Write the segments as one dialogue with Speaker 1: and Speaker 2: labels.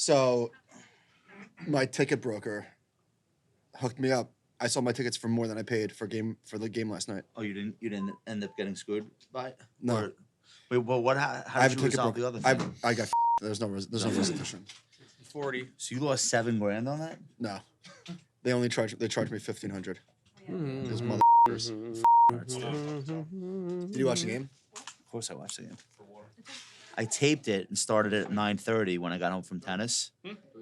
Speaker 1: So my ticket broker hooked me up. I sold my tickets for more than I paid for the game last night.
Speaker 2: Oh, you didn't end up getting screwed by it?
Speaker 1: No.
Speaker 2: Wait, well, how did you resolve the other thing?
Speaker 1: I got there's no resolution.
Speaker 3: 40.
Speaker 2: So you lost $7,000 on that?
Speaker 1: No. They charged me $1,500. Those motherfuckers. Did you watch the game?
Speaker 2: Of course I watched the game. I taped it and started it at 9:30 when I got home from tennis.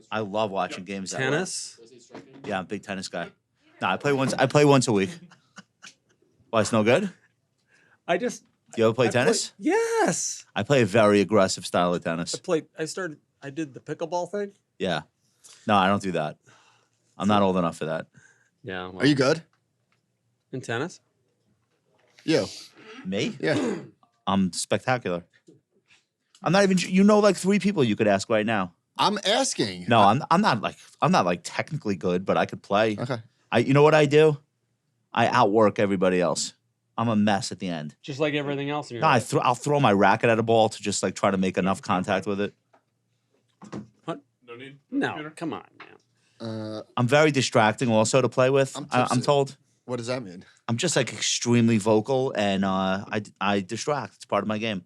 Speaker 2: I love watching games that way.
Speaker 3: Tennis?
Speaker 2: Yeah, I'm a big tennis guy. No, I play once a week. Why, it's no good? Do you ever play tennis?
Speaker 3: Yes.
Speaker 2: I play a very aggressive style of tennis.
Speaker 3: I did the pickleball thing.
Speaker 2: Yeah. No, I don't do that. I'm not old enough for that.
Speaker 3: Yeah. Well,
Speaker 1: Are you good?
Speaker 3: in tennis?
Speaker 1: You.
Speaker 2: Me?
Speaker 1: Yeah.
Speaker 2: I'm spectacular. I'm not even. You know, like 3 people you could ask right now.
Speaker 1: I'm asking.
Speaker 2: No, I'm not like technically good, but I could play.
Speaker 1: Okay.
Speaker 2: You know what I do? I outwork everybody else. I'm a mess at the end.
Speaker 3: Just like everything else in your
Speaker 2: No,
Speaker 3: life.
Speaker 2: I'll throw my racket at a ball to just like try to make enough contact with it.
Speaker 3: What?
Speaker 4: No need.
Speaker 3: No, come on, man.
Speaker 2: I'm very distracting also to play with.
Speaker 1: I'm
Speaker 2: I'm
Speaker 1: tipsy.
Speaker 2: told.
Speaker 1: What does that mean?
Speaker 2: I'm just like extremely vocal and I distract. It's part of my game.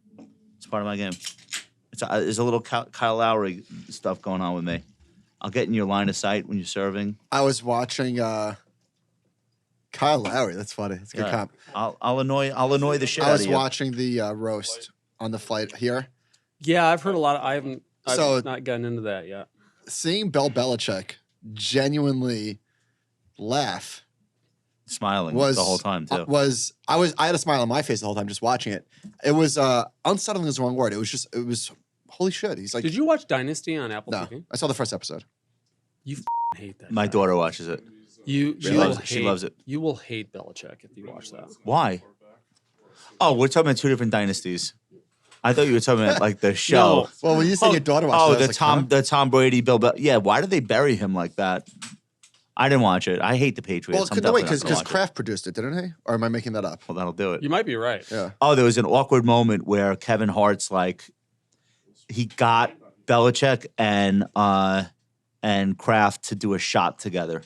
Speaker 2: It's part of my game. There's a little Kyle Lowry stuff going on with me. I'll get in your line of sight when you're serving.
Speaker 1: I was watching Kyle Lowry. That's funny. It's a good comp.
Speaker 2: I'll annoy the shit
Speaker 1: I
Speaker 2: out
Speaker 1: was
Speaker 2: of you.
Speaker 1: watching the roast on the flight here.
Speaker 3: Yeah, I've heard a lot. I've
Speaker 1: So-
Speaker 3: not gotten into that yet.
Speaker 1: Seeing Bill Belichick genuinely laugh
Speaker 2: Smiling
Speaker 1: was
Speaker 2: the whole time too.
Speaker 1: I had a smile on my face the whole time just watching it. It was unsettling is the wrong word. It was holy shit. He's like,
Speaker 3: Did you watch Dynasty on Apple
Speaker 1: no,
Speaker 3: TV?
Speaker 1: I saw the first episode.
Speaker 3: You hate that.
Speaker 2: My
Speaker 3: guy.
Speaker 2: daughter watches it.
Speaker 3: She
Speaker 2: loves it.
Speaker 3: You will hate Belichick if you watch that.
Speaker 2: Why? Oh, we're talking about 2 different dynasties. I thought you were talking about like the show.
Speaker 1: Well, when you say your daughter watched
Speaker 2: Oh,
Speaker 1: it, I was like,
Speaker 2: the Tom Brady, yeah. Why did they bury him like that? I didn't watch it. I hate the Patriots.
Speaker 1: Well, no, wait, because Kraft produced it, didn't he? Or am I making that up?
Speaker 2: Well, that'll do it.
Speaker 3: You might be right.
Speaker 1: Yeah.
Speaker 2: Oh, there was an awkward moment where Kevin Hart's like, he got Belichick and Kraft to do a shot together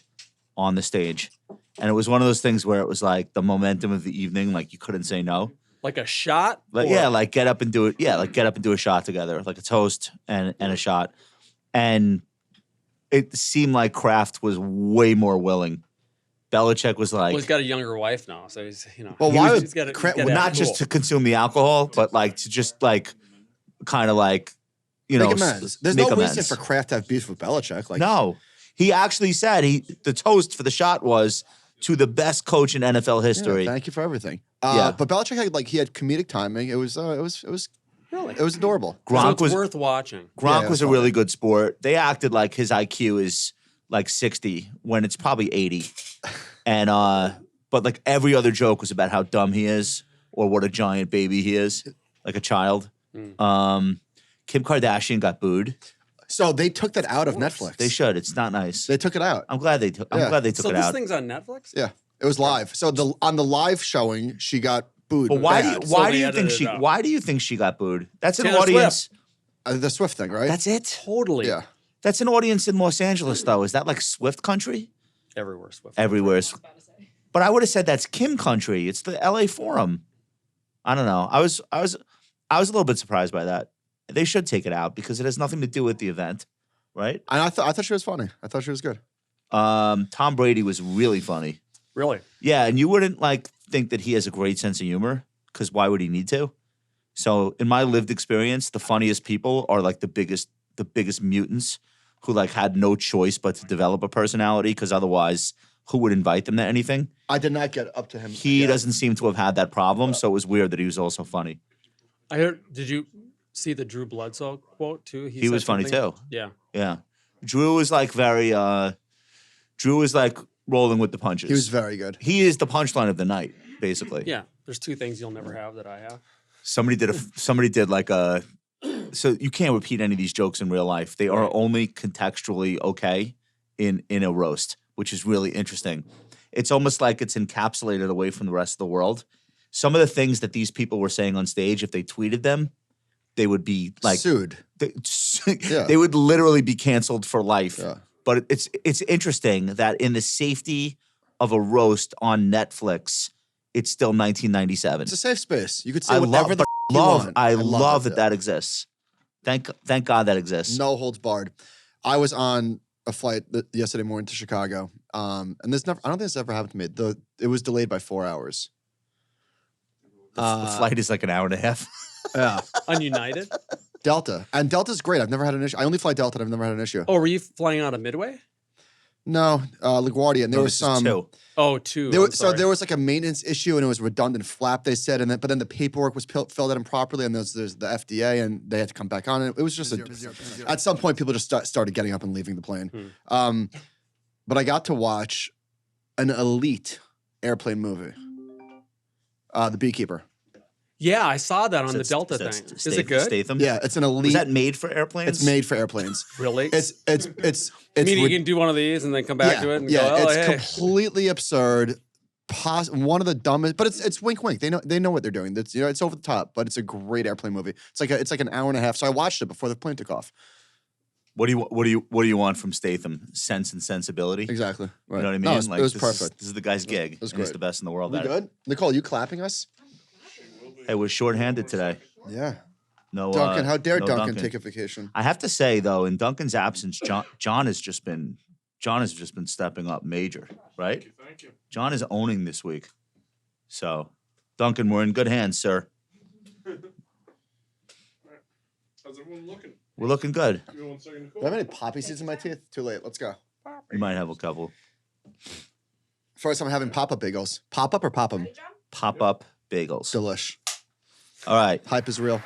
Speaker 2: on the stage, and it was one of those things where it was like the momentum of the evening, like you couldn't say no.
Speaker 3: Like a shot?
Speaker 2: Like like get up and do it. Yeah, like get up and do a shot together, like a toast and a shot, and it seemed like Kraft was way more willing. Belichick was like,
Speaker 3: Well, he's got a younger wife now, so he's
Speaker 1: Well, why would
Speaker 3: he's got
Speaker 1: Kraft-
Speaker 3: to
Speaker 2: not just to consume the alcohol, but like to just like kind of like
Speaker 1: make amends. There's
Speaker 2: make
Speaker 1: no
Speaker 2: amends.
Speaker 1: reason for Kraft to have beef with Belichick. Like,
Speaker 2: No, he actually said the toast for the shot was to the best coach in NFL
Speaker 1: yeah,
Speaker 2: history.
Speaker 1: thank you for everything.
Speaker 2: Yeah.
Speaker 1: But Belichick had comedic timing. It was adorable.
Speaker 3: So
Speaker 2: Gronk
Speaker 3: it's
Speaker 2: was
Speaker 3: worth watching.
Speaker 2: Gronk
Speaker 1: Yeah,
Speaker 2: was a
Speaker 1: fine.
Speaker 2: really good sport. They acted like his IQ is like 60 when it's probably 80. And but like every other joke was about how dumb he is or what a giant baby he is, like a child. Kim Kardashian got booed.
Speaker 1: So they took that out of Netflix.
Speaker 2: They should. It's not nice.
Speaker 1: They took it out.
Speaker 2: I'm glad they took
Speaker 1: Yeah.
Speaker 3: So
Speaker 2: it
Speaker 3: this
Speaker 2: out.
Speaker 3: thing's on Netflix?
Speaker 1: Yeah, it was live. So on the live showing, she got booed.
Speaker 2: But why
Speaker 1: bad.
Speaker 2: do
Speaker 3: So they
Speaker 2: you think
Speaker 3: edited it out.
Speaker 2: why do you think she got booed? That's an
Speaker 3: Taylor
Speaker 2: audience.
Speaker 1: The Swift thing, right?
Speaker 2: That's it.
Speaker 3: Totally.
Speaker 1: yeah.
Speaker 2: That's an audience in Los Angeles, though. Is that like Swift country?
Speaker 3: Everywhere Swift.
Speaker 2: Everywhere. But I would have said that's Kim country. It's the LA Forum. I don't know. I was a little bit surprised by that. They should take it out because it has nothing to do with the event, right?
Speaker 1: And I thought she was funny. I thought she was good.
Speaker 2: Tom Brady was really funny.
Speaker 3: Really?
Speaker 2: Yeah, and you wouldn't like think that he has a great sense of humor because why would he need to? So in my lived experience, the funniest people are like the biggest mutants who like had no choice but to develop a personality because otherwise who would invite them to anything?
Speaker 1: I did not get up to him.
Speaker 2: He
Speaker 1: yet.
Speaker 2: doesn't seem to have had that problem, so it was weird that he was also funny.
Speaker 3: I heard. Did you see the Drew Bledsoe quote too?
Speaker 2: He was funny too.
Speaker 3: Yeah.
Speaker 2: Yeah. Drew was like Drew was like rolling with the punches.
Speaker 1: He was very good.
Speaker 2: He is the punchline of the night, basically.
Speaker 3: Yeah. There's 2 things you'll never have that I have.
Speaker 2: Somebody did like a so you can't repeat any of these jokes in real life. They are only contextually okay in a roast, which is really interesting. It's almost like it's encapsulated away from the rest of the world. Some of the things that these people were saying on stage, if they tweeted them, they would be like
Speaker 1: Sued. Yeah.
Speaker 2: They would literally be canceled for life.
Speaker 1: Yeah.
Speaker 2: But it's interesting that in the safety of a roast on Netflix, it's still 1997.
Speaker 1: It's a safe space. You could say whatever you want.
Speaker 2: I love that exists. Thank God that exists.
Speaker 1: No holds barred. I was on a flight yesterday morning to Chicago, and I don't think this ever happened to me. It was delayed by 4 hours.
Speaker 2: The flight is like an hour and a half.
Speaker 1: Yeah.
Speaker 3: On United?
Speaker 1: Delta. And Delta's great. I've never had an issue. I only fly Delta and I've never had an issue.
Speaker 3: Oh, were you flying out of Midway?
Speaker 1: No, LaGuardia. And there was some.
Speaker 2: Two.
Speaker 3: Oh, two.
Speaker 1: So there was like a maintenance issue and it was a redundant flap, they said. And then the paperwork was filled out improperly and there's the FDA and they had to come back on it. It was just at some point, people just started getting up and leaving the plane. But I got to watch an elite airplane movie, The Beekeeper.
Speaker 3: Yeah, I saw that on the Delta thing. Is it good?
Speaker 2: Statham?
Speaker 1: Yeah, it's an elite.
Speaker 2: Was that made for airplanes?
Speaker 1: It's made for airplanes.
Speaker 3: Really?
Speaker 1: It's
Speaker 3: meaning you can do one of these and then come back to it and go, oh,
Speaker 1: it's
Speaker 3: hey.
Speaker 1: completely absurd. One of the dumbest, but it's wink wink. They know what they're doing. It's over the top, but it's a great airplane movie. It's like an hour and a half. So I watched it before the plane took off.
Speaker 2: What do you want from Statham? Sense and sensibility.
Speaker 1: Exactly. Right.
Speaker 2: You know what I mean?
Speaker 1: No, it was
Speaker 2: this
Speaker 1: perfect.
Speaker 2: This is the guy's gig.
Speaker 1: It was
Speaker 2: and he's
Speaker 1: great.
Speaker 2: the best in the world
Speaker 1: We
Speaker 2: at it.
Speaker 1: good? Nicole, you clapping us?
Speaker 2: Hey, we're shorthanded today.
Speaker 1: Yeah.
Speaker 2: No,
Speaker 1: Duncan, how dare
Speaker 2: no
Speaker 1: Duncan take a vacation?
Speaker 2: I have to say though, in Duncan's absence, John has just been stepping up major, right?
Speaker 4: Thank you.
Speaker 2: John is owning this week. So, Duncan, we're in good hands, sir.
Speaker 4: How's everyone looking?
Speaker 2: We're looking good.
Speaker 4: Give me 1 second, Nicole.
Speaker 1: Do I have any poppy seeds in my teeth? Too late. Let's go.
Speaker 2: You might have a couple.
Speaker 1: First time having pop-up bagels. Pop-up or pop-em?
Speaker 2: Pop-up bagels.
Speaker 1: Delish.
Speaker 2: All right.
Speaker 1: Hype is real.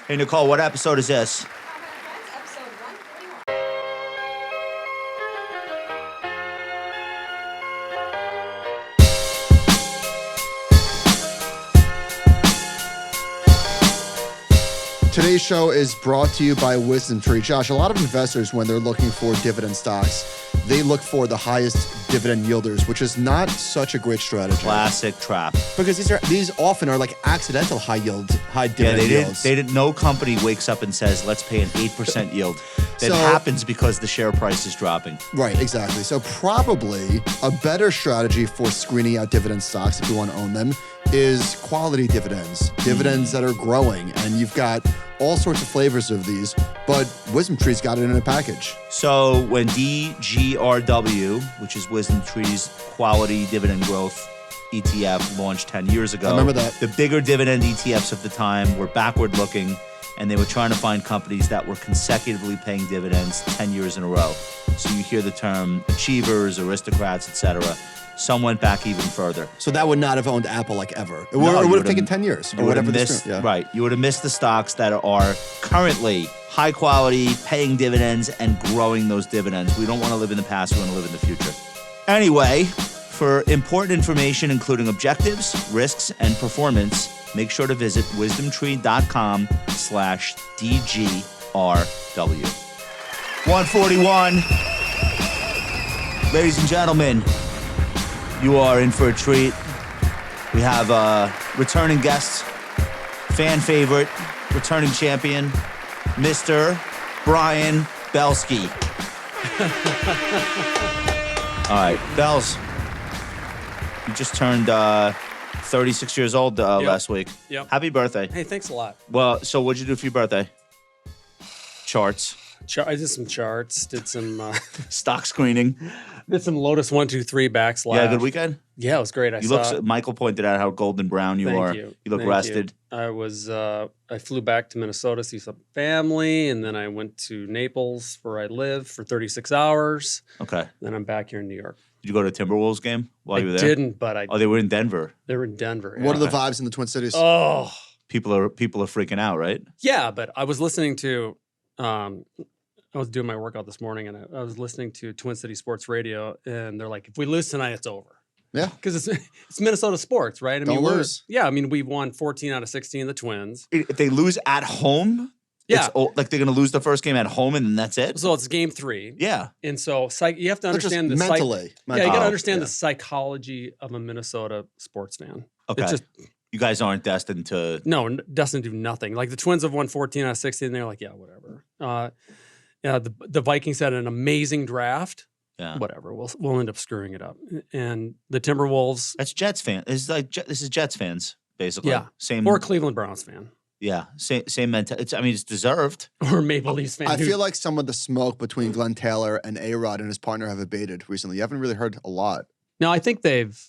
Speaker 2: Hey, Nicole, what episode is this?
Speaker 5: Episode 141.
Speaker 1: Today's show is brought to you by Wisdom Tree. Josh, a lot of investors, when they're looking for dividend stocks, they look for the highest dividend yielders, which is not such a great strategy.
Speaker 2: Classic trap.
Speaker 1: Because these often are like accidental high dividend yields.
Speaker 2: No company wakes up and says, let's pay an 8% yield. That
Speaker 1: So-
Speaker 2: happens because the share price is dropping.
Speaker 1: Right, exactly. So probably a better strategy for screening out dividend stocks, if you want to own them, is quality dividends that are growing. And you've got all sorts of flavors of these, but Wisdom Tree's got it in a package.
Speaker 2: So when DGRW, which is Wisdom Tree's quality dividend growth ETF, launched 10 years ago.
Speaker 1: I remember that.
Speaker 2: The bigger dividend ETFs of the time were backward looking, and they were trying to find companies that were consecutively paying dividends 10 years in a row. So you hear the term achievers, aristocrats, etc. Some went back even further.
Speaker 1: So that would not have owned Apple like ever. It
Speaker 2: No,
Speaker 1: would
Speaker 2: you
Speaker 1: have
Speaker 2: would've-
Speaker 1: taken 10 years
Speaker 2: You
Speaker 1: or
Speaker 2: would
Speaker 1: whatever
Speaker 2: have
Speaker 1: this
Speaker 2: missed,
Speaker 1: yeah.
Speaker 2: right? You would have missed the stocks that are currently high quality, paying dividends, and growing those dividends. We don't want to live in the past. We want to live in the future. Anyway, for important information, including objectives, risks, and performance, make sure to visit wisdomtree.com/DGRW. 141. Ladies and gentlemen, you are in for a treat. We have a returning guest, fan favorite, returning champion, Mr. Brian Belski. All right, Bells, you just turned 36 years old last week.
Speaker 3: Yep.
Speaker 2: Happy birthday.
Speaker 3: Hey, thanks a lot.
Speaker 2: Well, so what'd you do for your birthday? Charts,
Speaker 3: I did some charts, did some
Speaker 2: stock screening.
Speaker 3: did some Lotus 1, 2, 3 backslash.
Speaker 2: Yeah, good weekend?
Speaker 3: Yeah, it was great.
Speaker 2: You look. Michael pointed out how golden brown you
Speaker 3: Thank
Speaker 2: are.
Speaker 3: you.
Speaker 2: You look
Speaker 3: Thank
Speaker 2: rested.
Speaker 3: I was I flew back to Minnesota to see some family, and then I went to Naples, where I live, for 36 hours.
Speaker 2: Okay.
Speaker 3: Then I'm back here in New York.
Speaker 2: Did you go to a Timberwolves game while you were
Speaker 3: I
Speaker 2: there?
Speaker 3: didn't, but
Speaker 2: Oh, they were in Denver.
Speaker 3: they were in Denver.
Speaker 1: What are
Speaker 3: yeah.
Speaker 1: the vibes in the Twin Cities?
Speaker 3: Oh,
Speaker 2: People are freaking out, right?
Speaker 3: yeah, but I was listening to I was doing my workout this morning, and I was listening to Twin City Sports Radio, and they're like, if we lose tonight, it's over.
Speaker 1: Yeah.
Speaker 3: Because it's Minnesota sports, right? I
Speaker 1: Don't
Speaker 3: we're-
Speaker 1: lose.
Speaker 3: Yeah, I mean, we've won 14 out of 16, the Twins.
Speaker 2: If they lose at home,
Speaker 3: Yeah.
Speaker 2: like they're going to lose the first game at home and then that's it?
Speaker 3: So it's game 3.
Speaker 2: Yeah.
Speaker 3: And so you have to
Speaker 1: But just
Speaker 3: understand the
Speaker 1: mentally.
Speaker 3: Yeah, you got to
Speaker 2: Oh,
Speaker 3: understand
Speaker 1: yeah.
Speaker 3: the psychology of a Minnesota sports fan.
Speaker 2: Okay.
Speaker 3: It's just
Speaker 2: You guys aren't destined to.
Speaker 3: No, Dustin do nothing. Like the Twins have won 14 out of 16. They're like, yeah, whatever. Yeah, the Vikings had an amazing draft.
Speaker 2: Yeah.
Speaker 3: Whatever. We'll end up screwing it up. And the Timberwolves.
Speaker 2: That's Jets fan. This is Jets fans basically.
Speaker 3: Yeah.
Speaker 2: Same.
Speaker 3: Or Cleveland Browns fan.
Speaker 2: Yeah. Same mentality. I mean, it's deserved.
Speaker 3: Or Maple Leafs fan.
Speaker 1: I feel like some of the smoke between Glenn Taylor and A-Rod and his partner have abated recently. You haven't really heard a lot.
Speaker 3: No, I think they've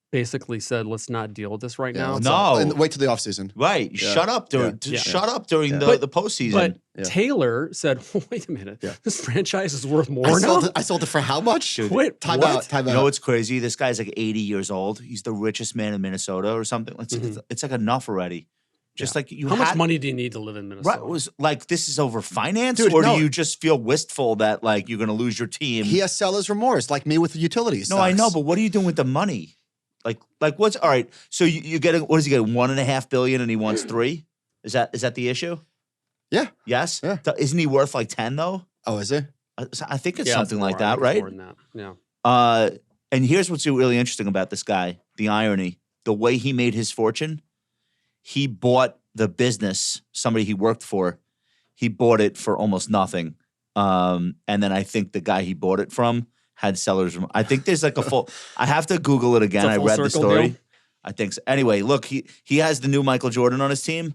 Speaker 3: basically said, let's not deal with this right now.
Speaker 2: No.
Speaker 1: And wait till the offseason.
Speaker 2: Right.
Speaker 1: Yeah.
Speaker 2: Shut up during.
Speaker 1: Yeah.
Speaker 2: Shut up during
Speaker 1: Yeah.
Speaker 2: the postseason.
Speaker 3: But
Speaker 1: Yeah.
Speaker 3: Taylor said, wait a minute.
Speaker 1: Yeah.
Speaker 3: This franchise is worth more now?
Speaker 1: I sold it for how much?
Speaker 2: Dude,
Speaker 3: Wait,
Speaker 1: Time
Speaker 3: what?
Speaker 1: out. Time
Speaker 2: You
Speaker 1: out.
Speaker 2: know what's crazy? This guy's like 80 years old. He's the richest man in Minnesota or something. It's like enough already. Just like you.
Speaker 3: How much money do you need to live in Minnesota?
Speaker 2: Right, was like this is over finance,
Speaker 1: Dude,
Speaker 2: or
Speaker 1: no.
Speaker 2: do you just feel wistful that like you're going to lose your team?
Speaker 1: He has seller's remorse, like me with the utilities.
Speaker 2: No, I know, but what are you doing with the money? Like what's all right? So you getting what is he getting? $1.5 billion and he wants $3 billion? Is that the issue?
Speaker 1: Yeah.
Speaker 2: Yes.
Speaker 1: Yeah.
Speaker 2: Isn't he worth like 10 though?
Speaker 1: Oh, is it?
Speaker 2: I think it's
Speaker 3: Yeah,
Speaker 2: something like
Speaker 3: more. I
Speaker 2: that,
Speaker 3: think it's
Speaker 2: right?
Speaker 3: more than that. Yeah.
Speaker 2: And here's what's really interesting about this guy: the irony, the way he made his fortune. He bought the business, somebody he worked for, he bought it for almost nothing. And then I think the guy he bought it from had sellers. I think there's like a full, I have to Google it again.
Speaker 3: It's a
Speaker 2: I
Speaker 3: full
Speaker 2: read the
Speaker 3: circle
Speaker 2: story.
Speaker 3: deal?
Speaker 2: I think so. Anyway, look, he has the new Michael Jordan on his team.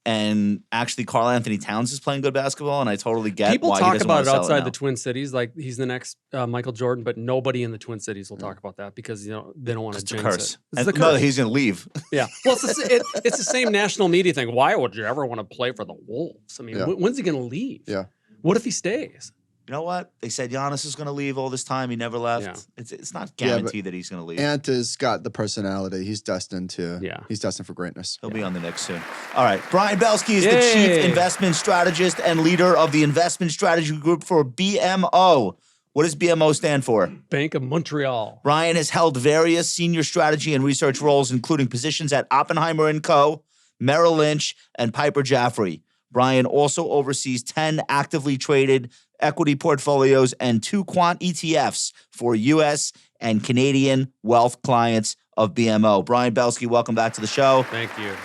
Speaker 2: And actually, Karl Anthony Towns is playing good basketball, and I totally get
Speaker 3: People
Speaker 2: why he
Speaker 3: talk
Speaker 2: doesn't
Speaker 3: about
Speaker 2: want
Speaker 3: it
Speaker 2: to sell
Speaker 3: outside
Speaker 2: now.
Speaker 3: the Twin Cities, like he's the next Michael Jordan, but nobody in the Twin Cities will talk about that because they don't want to
Speaker 2: It's a
Speaker 3: jinx
Speaker 2: curse.
Speaker 3: it. It's
Speaker 2: And
Speaker 3: the
Speaker 2: no,
Speaker 3: curse.
Speaker 2: he's going to leave.
Speaker 3: Yeah. Well, it's the same national media thing. Why would you ever want to play for the Wolves? I mean,
Speaker 1: Yeah.
Speaker 3: when's he going to leave?
Speaker 1: Yeah.
Speaker 3: What if he stays?
Speaker 2: You know what? They said Giannis is going to leave all this time. He never left.
Speaker 3: Yeah.
Speaker 2: It's not
Speaker 1: Yeah, but
Speaker 2: guaranteed that he's going to leave.
Speaker 1: Ant has got the personality. He's destined to.
Speaker 3: Yeah.
Speaker 1: He's destined for greatness.
Speaker 2: He'll be on the Knicks soon. All right. Brian Belski is the
Speaker 3: Yay.
Speaker 2: chief investment strategist and leader of the investment strategy group for BMO. What does BMO stand for?
Speaker 3: Bank of Montreal.
Speaker 2: Brian has held various senior strategy and research roles, including positions at Oppenheimer & Co., Merrill Lynch, and Piper Jaffray. Brian also oversees 10 actively traded equity portfolios and 2 quant ETFs for U.S. and Canadian wealth clients of BMO. Brian Belski, welcome back to the show.
Speaker 3: Thank you.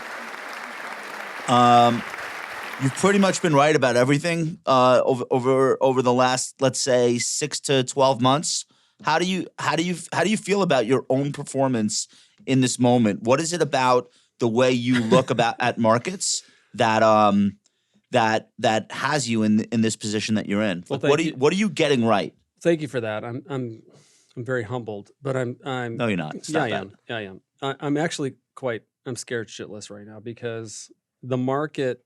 Speaker 2: You've pretty much been right about everything over the last, let's say, 6 to 12 months. How do you feel about your own performance in this moment? What is it about the way you look at markets that has you in this position that you're in?
Speaker 3: Well,
Speaker 2: Like, what are you getting right?
Speaker 3: Thank you for that. I'm very humbled, but I'm
Speaker 2: No, you're not. Stop that.
Speaker 3: I am. I'm actually I'm scared shitless right now because the market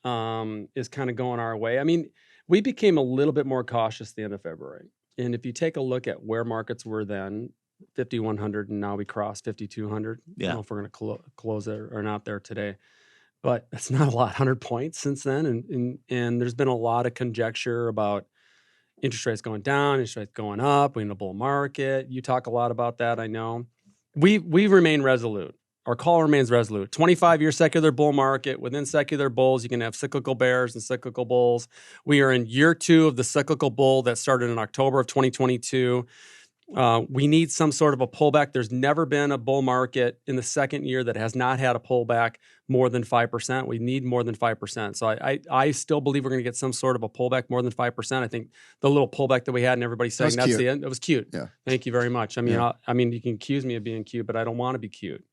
Speaker 3: is kind of going our way. I mean, we became a little bit more cautious at the end of February. And if you take a look at where markets were then, 5,100, and now we crossed 5,200. I
Speaker 2: Yeah.
Speaker 3: don't know if we're going to close it or not there today. But it's not a lot, 100 points since then. And there's been a lot of conjecture about interest rates going down, interest rates going up, we in a bull market. You talk a lot about that, I know. We remain resolute. Our call remains resolute. 25-year secular bull market. Within secular bulls, you can have cyclical bears and cyclical bulls. We are in year 2 of the cyclical bull that started in October of 2022. We need some sort of a pullback. There's never been a bull market in the second year that has not had a pullback more than 5%. We need more than 5%. So I still believe we're going to get some sort of a pullback more than 5%. I think the little pullback that we had and everybody's saying
Speaker 1: was
Speaker 3: that's
Speaker 1: cute.
Speaker 3: the end. It was cute.
Speaker 1: Yeah.
Speaker 3: Thank you very much. I mean,
Speaker 1: Yeah.
Speaker 3: I mean, you can accuse me of being cute, but I don't want to be cute.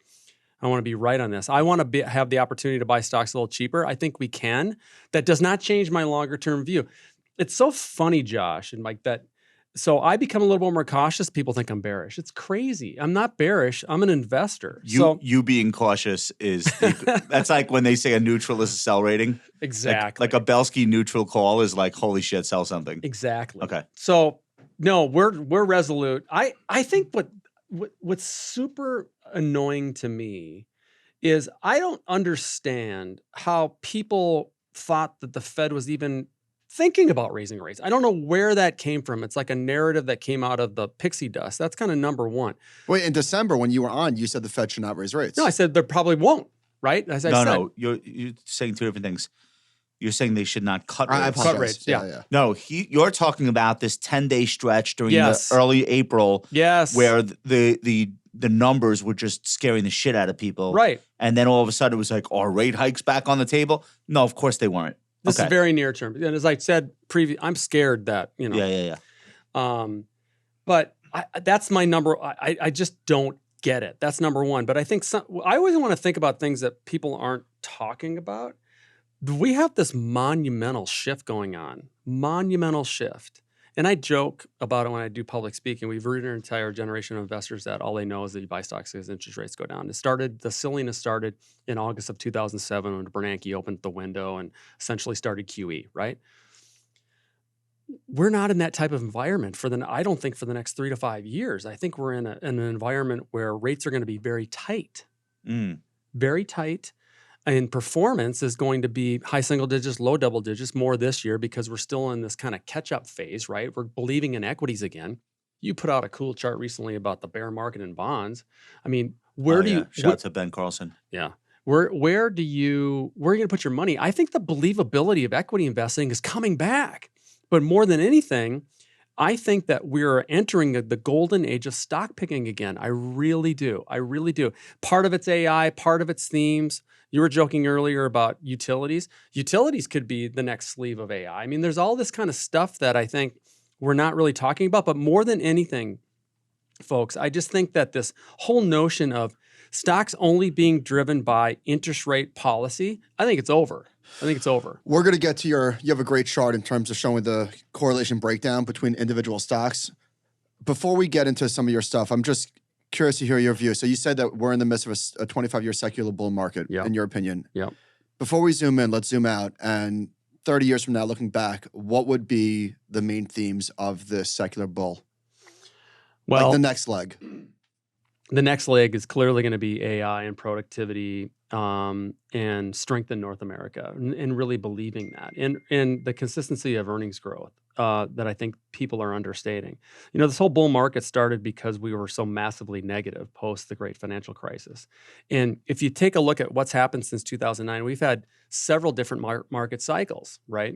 Speaker 3: I want to be right on this. I want to have the opportunity to buy stocks a little cheaper. I think we can. That does not change my longer term view. It's so funny, Josh, and like that. So I become a little bit more cautious. People think I'm bearish. It's crazy. I'm not bearish. I'm an investor.
Speaker 2: You being cautious is that's like when they say a neutral is a sell rating.
Speaker 3: Exactly.
Speaker 2: Like a Belski neutral call is like, holy shit, sell something.
Speaker 3: Exactly.
Speaker 2: Okay.
Speaker 3: So no, we're resolute. I think what's super annoying to me is I don't understand how people thought that the Fed was even thinking about raising rates. I don't know where that came from. It's like a narrative that came out of the pixie dust. That's kind of number one.
Speaker 1: Wait, in December when you were on, you said the Fed should not raise rates.
Speaker 3: No, I said there probably won't, right? As I said.
Speaker 2: No, you're saying two different things. You're saying they should not cut
Speaker 1: I
Speaker 2: rates.
Speaker 1: apologize.
Speaker 3: Cut rates, yeah.
Speaker 2: No, you're talking about this 10-day stretch during
Speaker 3: Yes.
Speaker 2: the early April
Speaker 3: Yes.
Speaker 2: where the the numbers were just scaring the shit out of people.
Speaker 3: Right.
Speaker 2: And then all of a sudden it was like, are rate hikes back on the table? No, of course they weren't.
Speaker 3: This is very near term. And as I said I'm scared that,
Speaker 2: Yeah.
Speaker 3: But that's my number. I just don't get it. That's number one. But I think I always want to think about things that people aren't talking about. We have this monumental shift going on. Monumental shift. And I joke about it when I do public speaking. We've reached an entire generation of investors that all they know is that you buy stocks as interest rates go down. The silliness started in August of 2007 when Bernanke opened the window and essentially started QE, right? We're not in that type of environment I don't think for the next 3 to 5 years. I think we're in an environment where rates are going to be very tight, very tight. And performance is going to be high single digits, low double digits more this year because we're still in this kind of catch-up phase, right? We're believing in equities again. You put out a cool chart recently about the bear market in bonds. I mean,
Speaker 2: Shout out to Ben Carlson.
Speaker 3: Yeah. Where are you going to put your money? I think the believability of equity investing is coming back. But more than anything, I think that we're entering the golden age of stock picking again. I really do. I really do. Part of it's AI, part of it's themes. You were joking earlier about utilities. Utilities could be the next sleeve of AI. I mean, there's all this kind of stuff that I think we're not really talking about. But more than anything, folks, I just think that this whole notion of stocks only being driven by interest rate policy, I think it's over.
Speaker 1: We're going to get to you have a great chart in terms of showing the correlation breakdown between individual stocks. Before we get into some of your stuff, I'm just curious to hear your view. So you said that we're in the midst of a 25-year secular bull market, in your opinion.
Speaker 3: Yeah.
Speaker 1: Before we zoom in, let's zoom out. And 30 years from now, looking back, what would be the main themes of this secular bull?
Speaker 3: Well,
Speaker 1: like the next leg.
Speaker 3: The next leg is clearly going to be AI and productivity and strength in North America and really believing that and the consistency of earnings growth that I think people are understating. This whole bull market started because we were so massively negative post the great financial crisis. And if you take a look at what's happened since 2009, we've had several different market cycles, right?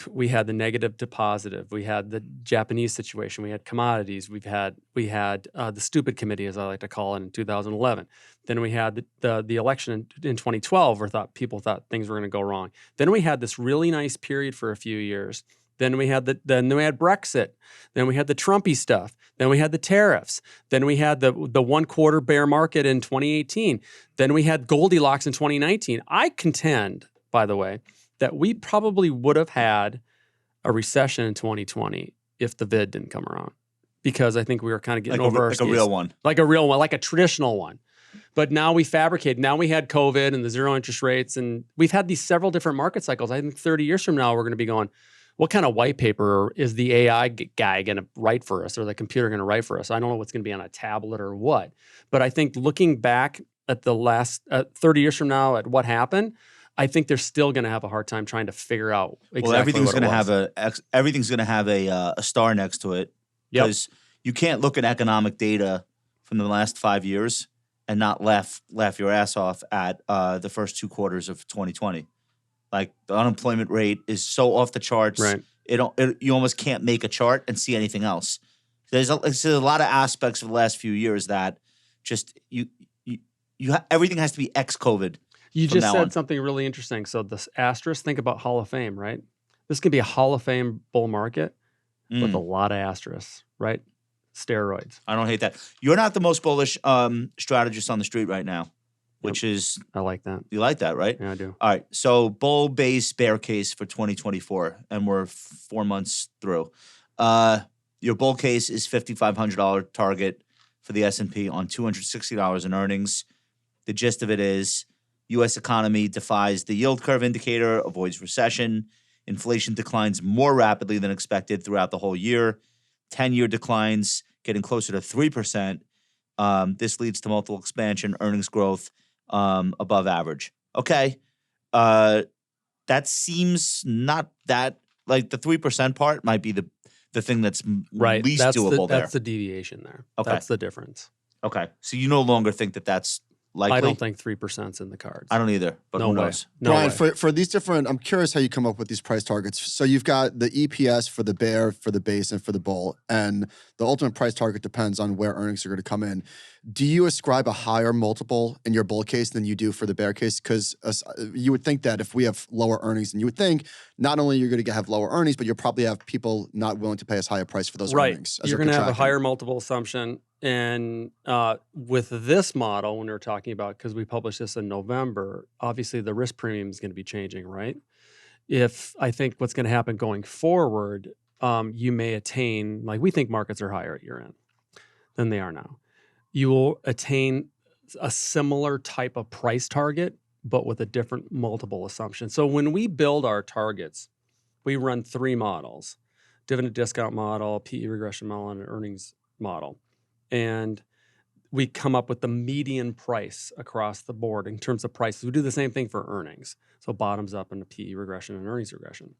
Speaker 3: We had the negative to positive. We had the Japanese situation. We had commodities. We had the stupid committee, as I like to call it, in 2011. Then we had the election in 2012, where people thought things were going to go wrong. Then we had this really nice period for a few years. Then we had Brexit. Then we had the Trumpy stuff. Then we had the tariffs. Then we had the 1 quarter bear market in 2018. Then we had Goldilocks in 2019. I contend, by the way, that we probably would have had a recession in 2020 if the vid didn't come around, because I think we were kind of getting over our skis.
Speaker 2: Like a real one.
Speaker 3: Like a real one, like a traditional one. But now we fabricated. Now we had COVID and the zero interest rates, and we've had these several different market cycles. I think 30 years from now, we're going to be going, what kind of white paper is the AI guy going to write for us or the computer going to write for us? I don't know what's going to be on a tablet or what. But I think looking back at the last 30 years from now at what happened, I think they're still going to have a hard time trying to figure out exactly what
Speaker 2: everything's
Speaker 3: going to
Speaker 2: have a star next to it, because you can't look at economic data from the last 5 years and not laugh your ass off at the first 2 quarters of 2020. Like, the unemployment rate is so off the charts.
Speaker 3: Right.
Speaker 2: You almost can't make a chart and see anything else. There's a lot of aspects of the last few years that just everything has to be ex-COVID.
Speaker 3: You just said something really interesting. So this asterisk, think about Hall of Fame, right? This can be a Hall of Fame bull market with a lot of asterisks, right? Steroids.
Speaker 2: I don't hate that. You're not the most bullish strategist on the street right now, which is...
Speaker 3: I like that.
Speaker 2: You like that, right?
Speaker 3: Yeah, I do.
Speaker 2: All right. So bull base bear case for 2024, and we're 4 months through. Your bull case is $5,500 target for the S&P on $260 in earnings. The gist of it is... U.S. economy defies the yield curve indicator, avoids recession. Inflation declines more rapidly than expected throughout the whole year. 10-year declines getting closer to 3%. This leads to multiple expansion, earnings growth above average. Okay. That seems not that, like, the 3% part might be the thing that's least doable there.
Speaker 3: That's the deviation there.
Speaker 2: Okay.
Speaker 3: That's the difference.
Speaker 2: Okay. So you no longer think that that's likely?
Speaker 3: I don't think 3%'s in the cards.
Speaker 2: I don't either, but
Speaker 3: No
Speaker 2: who
Speaker 3: way.
Speaker 2: knows?
Speaker 3: No
Speaker 1: Brian,
Speaker 3: way.
Speaker 1: for these different, I'm curious how you come up with these price targets. So you've got the EPS for the bear, for the base, and for the bull, and the ultimate price target depends on where earnings are going to come in. Do you ascribe a higher multiple in your bull case than you do for the bear case? Because you would think that if we have lower earnings, and you would think not only you're going to have lower earnings, but you'll probably have people not willing to pay as high a price for those earnings. As
Speaker 3: You're
Speaker 1: they're
Speaker 3: going to have a
Speaker 1: contracting.
Speaker 3: higher multiple assumption. And with this model, when we're talking about, because we published this in November, obviously the risk premium is going to be changing, right? If I think what's going to happen going forward, you may attain, like we think markets are higher at year end than they are now. You will attain a similar type of price target, but with a different multiple assumption. So when we build our targets, we run 3 models: dividend discount model, PE regression model, and an earnings model. And we come up with the median price across the board in terms of prices. We do the same thing for earnings. So bottoms up in the PE regression and earnings regression.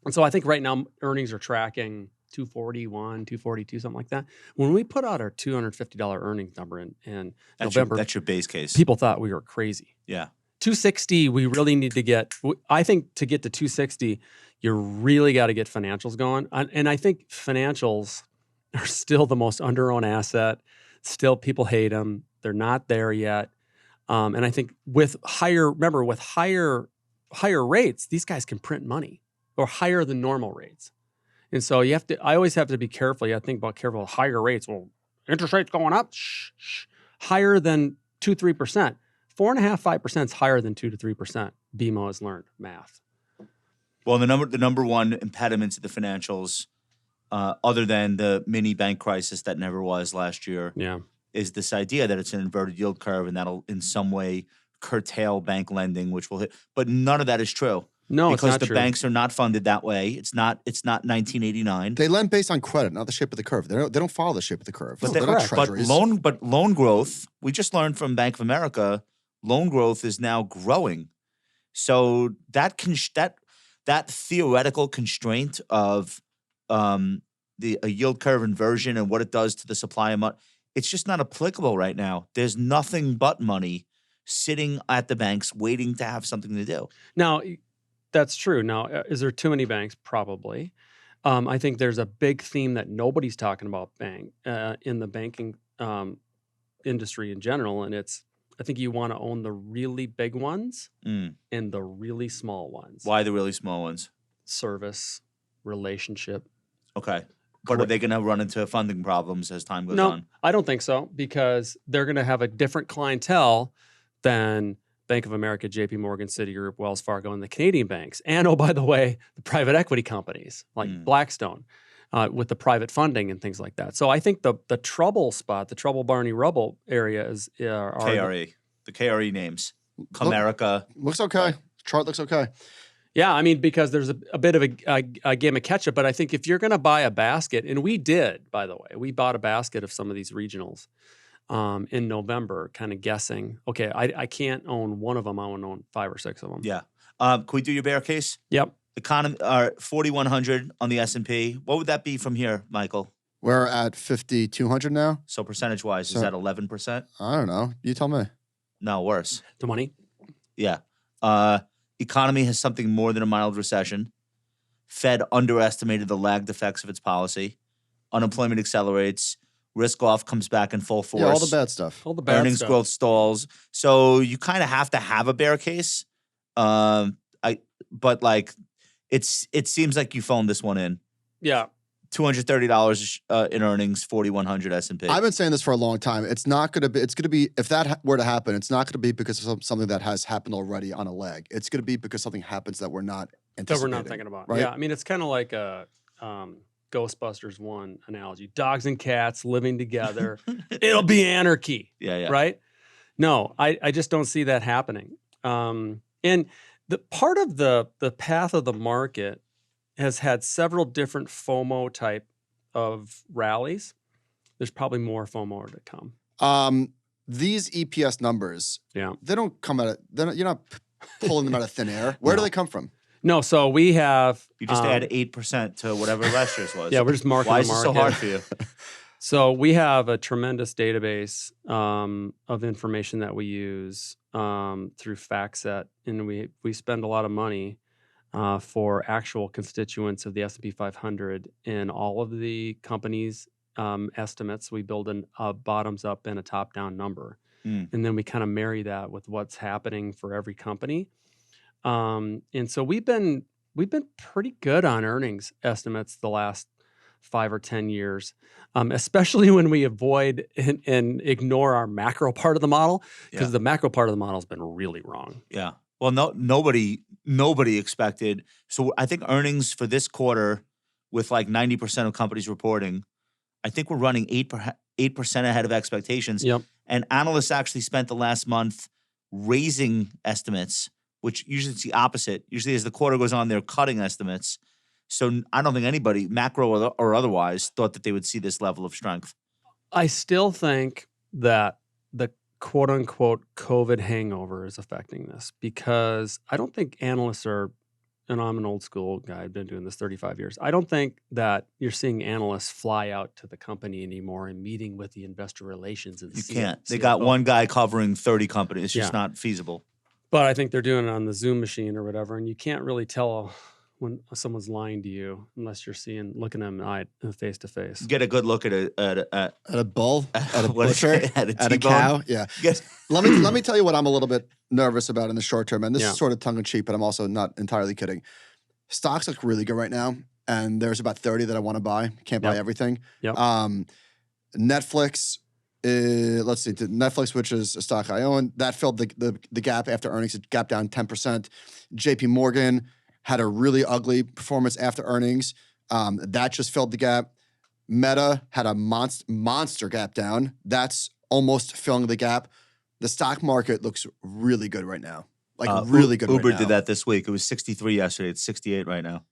Speaker 3: And so I think right now earnings are tracking 241, 242, something like that. When we put out our $250 earnings number in November,
Speaker 2: That's your base case.
Speaker 3: people thought we were crazy.
Speaker 2: Yeah.
Speaker 3: 260, we really need to get, I think to get to 260, you really got to get financials going. And I think financials are still the most under-owned asset. Still, people hate them. They're not there yet. And I think with higher rates, these guys can print money or higher than normal rates. And so I always have to be careful. You have to think about careful. Higher rates, well, interest rates going up, higher than 2-3%. 4.5%, 5% is higher than 2 to 3%. BMO has learned math.
Speaker 2: Well, the number one impediment to the financials, other than the mini bank crisis that never was last year, is this idea that it's an inverted yield curve and that'll in some way curtail bank lending, which will hit. But none of that is true.
Speaker 3: No,
Speaker 2: because
Speaker 3: it's not
Speaker 2: the
Speaker 3: true.
Speaker 2: banks are not funded that way. It's not 1989.
Speaker 1: They lend based on credit, not the shape of the curve. They don't follow the shape of the curve.
Speaker 2: But
Speaker 1: They're not treasuries.
Speaker 2: loan growth, we just learned from Bank of America, loan growth is now growing. So that theoretical constraint of a yield curve inversion and what it does to the supply of money, it's just not applicable right now. There's nothing but money sitting at the banks waiting to have something to do.
Speaker 3: Now, that's true. Now, is there too many banks? Probably. I think there's a big theme that nobody's talking about in the banking industry in general, and it's I think you want to own the really big ones and the really small ones.
Speaker 2: Why the really small ones?
Speaker 3: Service, relationship.
Speaker 2: Okay. But are they going to run into funding problems as time goes on?
Speaker 3: No, I don't think so, because they're going to have a different clientele than Bank of America, JP Morgan, Citigroup, Wells Fargo, and the Canadian banks. And, oh, by the way, the private equity companies like Blackstone with the private funding and things like that. So I think the trouble spot, the trouble Barney Rubble area is
Speaker 2: KRE. The KRE names. Comerica.
Speaker 1: Looks okay. Chart looks okay.
Speaker 3: Yeah, I mean, because there's a bit of a game of catch-up. But I think if you're going to buy a basket, and we did, by the way, we bought a basket of some of these regionals in November, kind of guessing, okay, I can't own one of them. I want to own 5 or 6 of them.
Speaker 2: Yeah. Can we do your bear case?
Speaker 3: Yep.
Speaker 2: Economy 4,100 on the S&P. What would that be from here, Michael?
Speaker 1: We're at 5,200 now.
Speaker 2: So percentage-wise, is that 11%?
Speaker 1: I don't know. You tell me.
Speaker 2: No, worse.
Speaker 3: 20?
Speaker 2: Yeah. Economy has something more than a mild recession. Fed underestimated the lagged effects of its policy. Unemployment accelerates. Risk off comes back in full force.
Speaker 1: Yeah, all the bad stuff.
Speaker 3: All the bad
Speaker 2: Earnings
Speaker 3: stuff.
Speaker 2: growth stalls. So you kind of have to have a bear case. But like, it seems like you phoned this one in.
Speaker 3: Yeah.
Speaker 2: $230 in earnings, 4,100 S&P.
Speaker 1: I've been saying this for a long time. It's not going to be. It's going to be if that were to happen. It's not going to be because of something that has happened already on a leg. It's going to be because something happens that we're not anticipating.
Speaker 3: That we're not thinking about.
Speaker 1: Right?
Speaker 3: Yeah, I mean, it's kind of like a Ghostbusters 1 analogy. Dogs and cats living together. It'll be anarchy.
Speaker 2: Yeah.
Speaker 3: Right? No, I just don't see that happening. And the part of the path of the market has had several different FOMO type of rallies. There's probably more FOMO to come.
Speaker 1: These EPS numbers,
Speaker 3: Yeah.
Speaker 1: they don't come out of. You're not pulling them out of thin air. Where do they come from?
Speaker 3: No, so we have.
Speaker 2: You just add 8% to whatever last year's was.
Speaker 3: Yeah, we're just marking
Speaker 2: Why
Speaker 3: the
Speaker 2: is it so
Speaker 3: market.
Speaker 2: hard for you?
Speaker 3: So we have a tremendous database of information that we use through FactSet, and we spend a lot of money for actual constituents of the S&P 500 in all of the companies' estimates. We build a bottoms up and a top down number, and then we kind of marry that with what's happening for every company. And so we've been pretty good on earnings estimates the last 5 or 10 years, especially when we avoid and ignore our macro part of the model, because the macro part of the model has been really wrong.
Speaker 2: Yeah. Well, nobody expected. So I think earnings for this quarter, with like 90% of companies reporting, I think we're running 8% ahead of expectations.
Speaker 3: Yep.
Speaker 2: And analysts actually spent the last month raising estimates, which usually it's the opposite. Usually as the quarter goes on, they're cutting estimates. So I don't think anybody, macro or otherwise, thought that they would see this level of strength.
Speaker 3: I still think that the quote unquote COVID hangover is affecting this, because I don't think analysts are, and I'm an old school guy, I've been doing this 35 years. I don't think that you're seeing analysts fly out to the company anymore and meeting with the investor relations. And
Speaker 2: you can't. They got one guy covering 30 companies. It's just not feasible.
Speaker 3: But I think they're doing it on the Zoom machine or whatever, and you can't really tell when someone's lying to you unless you're looking at them face to face.
Speaker 2: Get a good look at
Speaker 1: a bull, at a butcher,
Speaker 2: at
Speaker 1: at a cow. Yeah. Let me tell you what I'm a little bit nervous about in the short term, and this is sort of tongue in cheek, but I'm also not entirely kidding. Stocks look really good right now, and there's about 30 that I want to buy. Can't buy everything.
Speaker 3: Yep.
Speaker 1: Netflix. Let's see. Netflix, which is a stock I own, that filled the gap after earnings. It gapped down 10%. JP Morgan had a really ugly performance after earnings. That just filled the gap. Meta had a monster gap down. That's almost filling the gap. The stock market looks really good right now. Really good
Speaker 2: Uber
Speaker 1: right now.
Speaker 2: did that this week. It was 63 yesterday. It's 68 right now.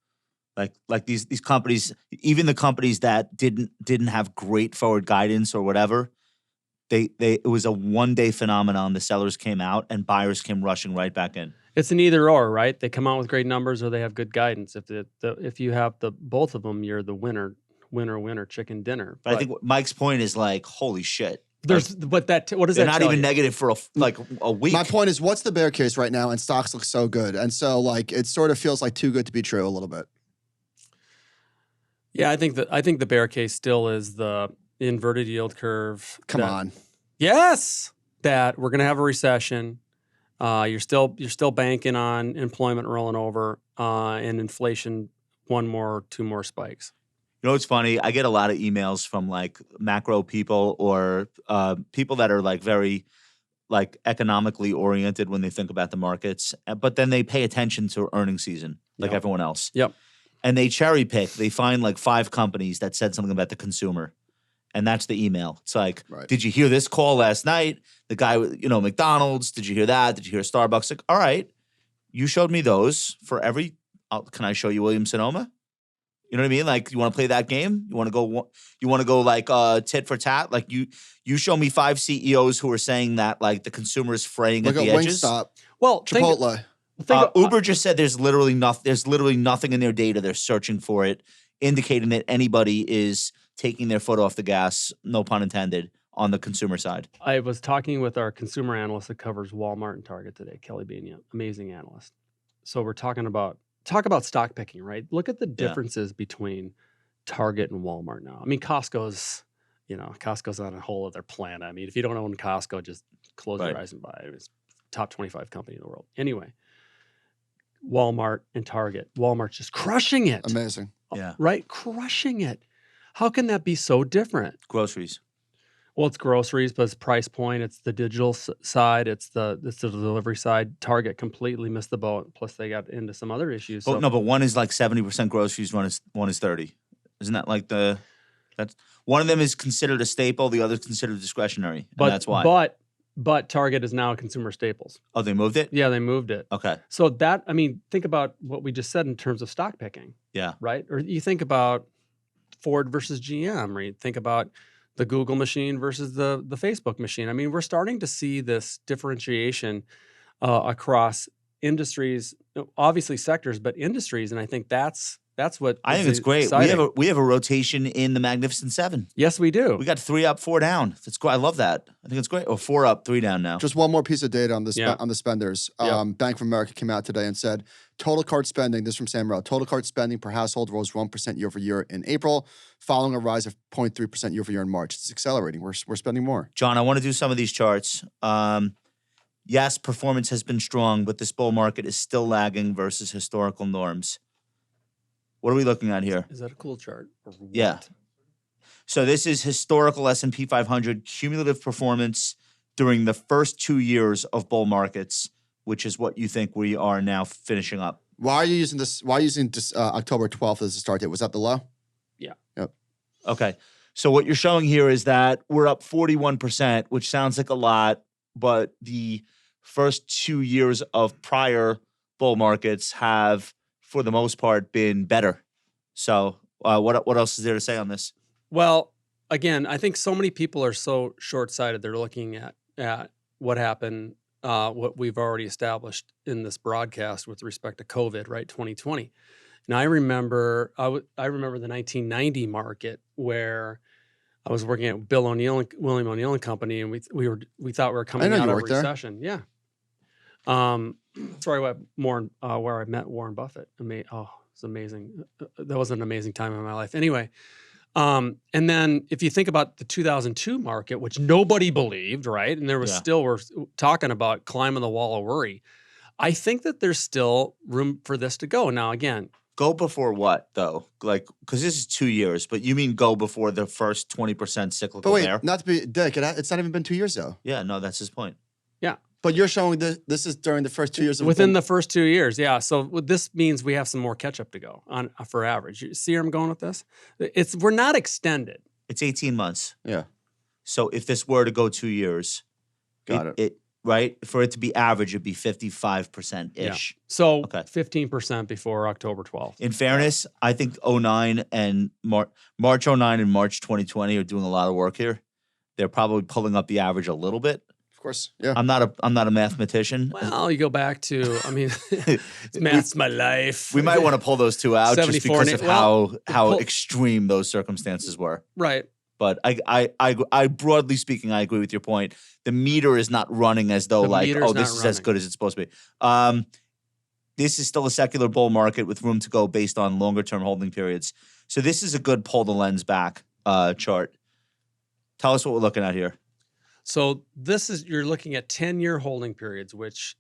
Speaker 2: Like these companies, even the companies that didn't have great forward guidance or whatever, it was a one-day phenomenon. The sellers came out and buyers came rushing right back in.
Speaker 3: It's an either or, right? They come out with great numbers or they have good guidance. If you have both of them, you're the winner, chicken dinner.
Speaker 2: But I think Mike's point is like, holy shit.
Speaker 3: What does that?
Speaker 2: They're not even negative for a week.
Speaker 1: My point is, what's the bear case right now? And stocks look so good, and so it sort of feels like too good to be true a little bit.
Speaker 3: Yeah, I think the bear case still is the inverted yield curve.
Speaker 1: Come on.
Speaker 3: Yes, that we're going to have a recession. You're still banking on employment rolling over and inflation, two more spikes.
Speaker 2: You know what's funny? I get a lot of emails from like macro people or people that are like very like economically oriented when they think about the markets, but then they pay attention to earnings season like everyone else.
Speaker 3: Yep. And
Speaker 2: they cherry pick. They find like 5 companies that said something about the consumer. And that's the email. It's like, Did you hear this call last night? The guy, McDonald's. Did you hear that? Did you hear Starbucks? Like, all right, you showed me those for every. Can I show you Williams Sonoma? You know what I mean? Like, you want to play that game? You want to go like tit for tat? Like you show me 5 CEOs who are saying that like the consumer is fraying at the edges.
Speaker 1: Wingstop.
Speaker 3: Well,
Speaker 1: Chipotle.
Speaker 2: Uber just said there's literally nothing in their data. They're searching for it, indicating that anybody is taking their foot off the gas, no pun intended, on the consumer side.
Speaker 3: I was talking with our consumer analyst that covers Walmart and Target today, Kelly Bania, amazing analyst. So we're talk about stock picking, right? Look at the differences between Target and Walmart now. I mean, Costco's on a whole other planet. I mean, if you don't own Costco, just close your eyes and buy it. It's top 25 company in the world. Anyway, Walmart and Target. Walmart's just crushing it.
Speaker 1: Amazing.
Speaker 2: Yeah.
Speaker 3: Right? Crushing it. How can that be so different?
Speaker 2: Groceries.
Speaker 3: Well, it's groceries, but it's price point. It's the digital side. It's the delivery side. Target completely missed the boat. Plus, they got into some other issues.
Speaker 2: But one is like 70% groceries. One is 30. Isn't that like that's one of them is considered a staple. The other is considered discretionary. And that's why.
Speaker 3: But Target is now a consumer staples.
Speaker 2: Oh, they moved it?
Speaker 3: Yeah, they moved it.
Speaker 2: Okay.
Speaker 3: So think about what we just said in terms of stock picking.
Speaker 2: Yeah.
Speaker 3: Right? Or you think about Ford versus GM, or you think about the Google machine versus the Facebook machine. I mean, we're starting to see this differentiation across industries, obviously sectors, but industries. And I think that's That's what
Speaker 2: I think
Speaker 3: is
Speaker 2: it's great.
Speaker 3: exciting.
Speaker 2: We have a rotation in the Magnificent Seven.
Speaker 3: Yes, we do.
Speaker 2: We got 3 up, 4 down. That's great. I love that. I think it's great. Or 4 up, 3 down now.
Speaker 1: Just one more piece of data on the
Speaker 3: Yeah.
Speaker 1: on the spenders.
Speaker 3: Yeah.
Speaker 1: Bank of America came out today and said total card spending. This is from Sam Rao. Total card spending per household rose 1% year over year in April, following a rise of 0.3% year over year in March. It's accelerating. We're spending more.
Speaker 2: John, I want to do some of these charts. Yes, performance has been strong, but this bull market is still lagging versus historical norms. What are we looking at here?
Speaker 3: Is that a cool chart? Or
Speaker 2: Yeah.
Speaker 3: what?
Speaker 2: So this is historical S&P 500 cumulative performance during the first 2 years of bull markets, which is what you think we are now finishing up.
Speaker 1: Why are you using this? Why are you using this, October 12th as the start date? Was that the low?
Speaker 3: Yeah.
Speaker 1: Yep.
Speaker 2: Okay. So what you're showing here is that we're up 41%, which sounds like a lot, but the first 2 years of prior bull markets have, for the most part, been better. So what else is there to say on this?
Speaker 3: Well, again, I think so many people are so short-sighted. They're looking at what happened, what we've already established in this broadcast with respect to COVID, right? 2020. Now, I remember the 1990 market where I was working at William O'Neill and Company, and we thought we were coming
Speaker 1: know
Speaker 3: out
Speaker 1: you
Speaker 3: of a
Speaker 1: worked there.
Speaker 3: recession. Yeah. That's where I met Warren Buffett. It's amazing. That was an amazing time in my life. Anyway, and then if you think about the 2002 market, which nobody believed, right? And there was we're talking about climbing the wall of worry. I think that there's still room for this to go. Now, again,
Speaker 2: Go before what, though? Like, because this is 2 years, but you mean go before the first 20% cyclical
Speaker 1: But wait,
Speaker 2: bear?
Speaker 1: not to be dick. It's not even been 2 years though.
Speaker 2: Yeah, no, that's his point.
Speaker 3: yeah.
Speaker 1: But you're showing this is during the first 2 years of
Speaker 3: Within the first 2 years, yeah. So this means we have some more catch up to go on for average. You see where I'm going with this? We're not extended.
Speaker 2: It's 18 months.
Speaker 1: Yeah.
Speaker 2: So if this were to go 2 years,
Speaker 1: Got it.
Speaker 2: Right? For it to be average, it'd be 55%-ish.
Speaker 3: So
Speaker 2: Okay.
Speaker 3: 15% before October 12th.
Speaker 2: In fairness, I think 09 and March 09 and March 2020 are doing a lot of work here. They're probably pulling up the average a little bit.
Speaker 1: Of course. Yeah.
Speaker 2: I'm not a mathematician.
Speaker 3: Well, you go back to, math's my life.
Speaker 2: We might want to pull those two out just
Speaker 3: 74
Speaker 2: because of
Speaker 3: well,
Speaker 2: how
Speaker 3: pull-
Speaker 2: extreme those circumstances were.
Speaker 3: Right.
Speaker 2: But I broadly speaking, I agree with your point. The meter is not running as though
Speaker 3: The meter's
Speaker 2: this
Speaker 3: not
Speaker 2: is as
Speaker 3: running.
Speaker 2: good as it's supposed to be. This is still a secular bull market with room to go based on longer term holding periods. So this is a good pull the lens back chart. Tell us what we're looking at here.
Speaker 3: So you're looking at 10-year holding periods, which,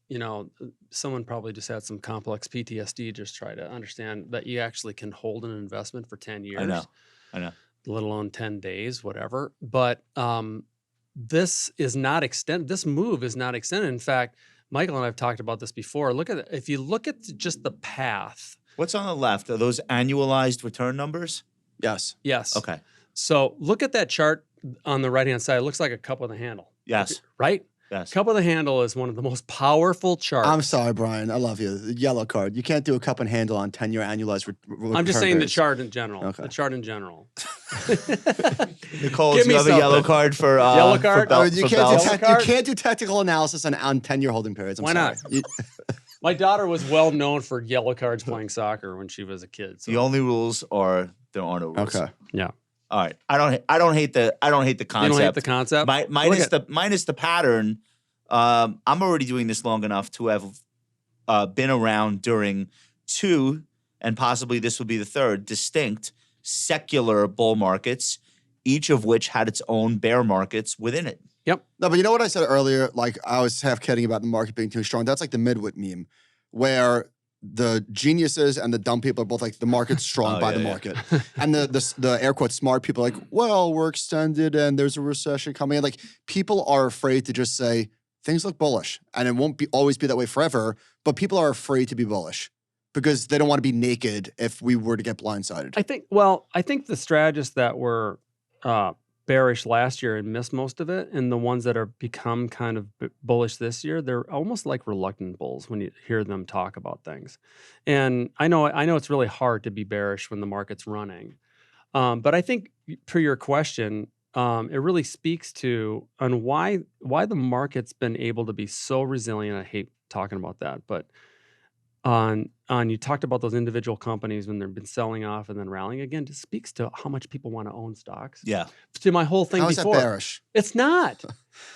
Speaker 3: someone probably just had some complex PTSD, just try to understand that you actually can hold an investment for 10 years.
Speaker 2: I know.
Speaker 3: Let alone 10 days, whatever. But this is not extended. This move is not extended. In fact, Michael and I have talked about this before. If you look at just the path.
Speaker 2: What's on the left? Are those annualized return numbers?
Speaker 1: Yes.
Speaker 3: Yes.
Speaker 2: Okay.
Speaker 3: So look at that chart on the right-hand side. It looks like a cup with a handle.
Speaker 2: Yes.
Speaker 3: Right?
Speaker 2: Yes.
Speaker 3: Cup with a handle is one of the most powerful charts.
Speaker 1: I'm sorry, Brian. I love you. The yellow card. You can't do a cup and handle on 10-year annualized.
Speaker 3: I'm just saying the chart in general.
Speaker 1: Okay.
Speaker 3: The chart in general.
Speaker 2: Nicole,
Speaker 3: Give
Speaker 2: do
Speaker 3: me
Speaker 2: you have a yellow
Speaker 3: something.
Speaker 2: card for
Speaker 3: Yellow card?
Speaker 1: You
Speaker 2: for Bell?
Speaker 1: can't do technical analysis on 10-year holding periods. I'm
Speaker 3: Why
Speaker 1: sorry.
Speaker 3: not? My daughter was well known for yellow cards playing soccer when she was a kid. So.
Speaker 2: The only rules are there are no rules.
Speaker 1: Okay.
Speaker 3: Yeah.
Speaker 2: All right. I don't hate the concept.
Speaker 3: You don't hate the concept?
Speaker 2: Minus the pattern. I'm already doing this long enough to have been around during 2, and possibly this would be the 3rd, distinct secular bull markets, each of which had its own bear markets within it.
Speaker 3: Yep.
Speaker 1: No, but you know what I said earlier? Like, I was half kidding about the market being too strong. That's like the midwit meme, where the geniuses and the dumb people are both like, the market's strong by the market. And the air quotes smart people are like, well, we're extended and there's a recession coming. And like, people are afraid to just say, things look bullish. And it won't always be that way forever, but people are afraid to be bullish because they don't want to be naked if we were to get blindsided.
Speaker 3: I think the strategists that were bearish last year and missed most of it, and the ones that are become kind of bullish this year, they're almost like reluctant bulls when you hear them talk about things. And I know it's really hard to be bearish when the market's running. But I think per your question, it really speaks to on why the market's been able to be so resilient. I hate talking about that, but you talked about those individual companies when they've been selling off and then rallying again. It speaks to how much people want to own stocks.
Speaker 2: Yeah.
Speaker 3: To my whole thing
Speaker 1: How is
Speaker 3: before.
Speaker 1: that bearish?
Speaker 3: It's not.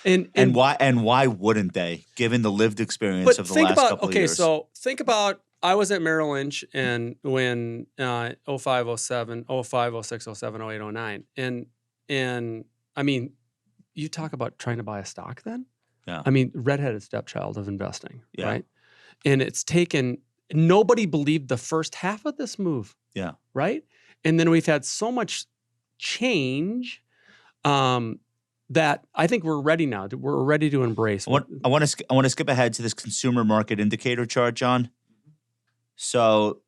Speaker 2: And why wouldn't they, given the lived experience of the last couple of years?
Speaker 3: So think about, I was at Merrill Lynch and when 05, 07, 05, 06, 07, 08, 09. And I mean, you talk about trying to buy a stock then?
Speaker 2: Yeah.
Speaker 3: I mean, redheaded stepchild of investing,
Speaker 2: Yeah.
Speaker 3: right? And it's taken, nobody believed the first half of this move.
Speaker 2: Yeah.
Speaker 3: Right? And then we've had so much change that I think we're ready now. We're ready to embrace.
Speaker 2: I want to skip ahead to this consumer market indicator chart, John. So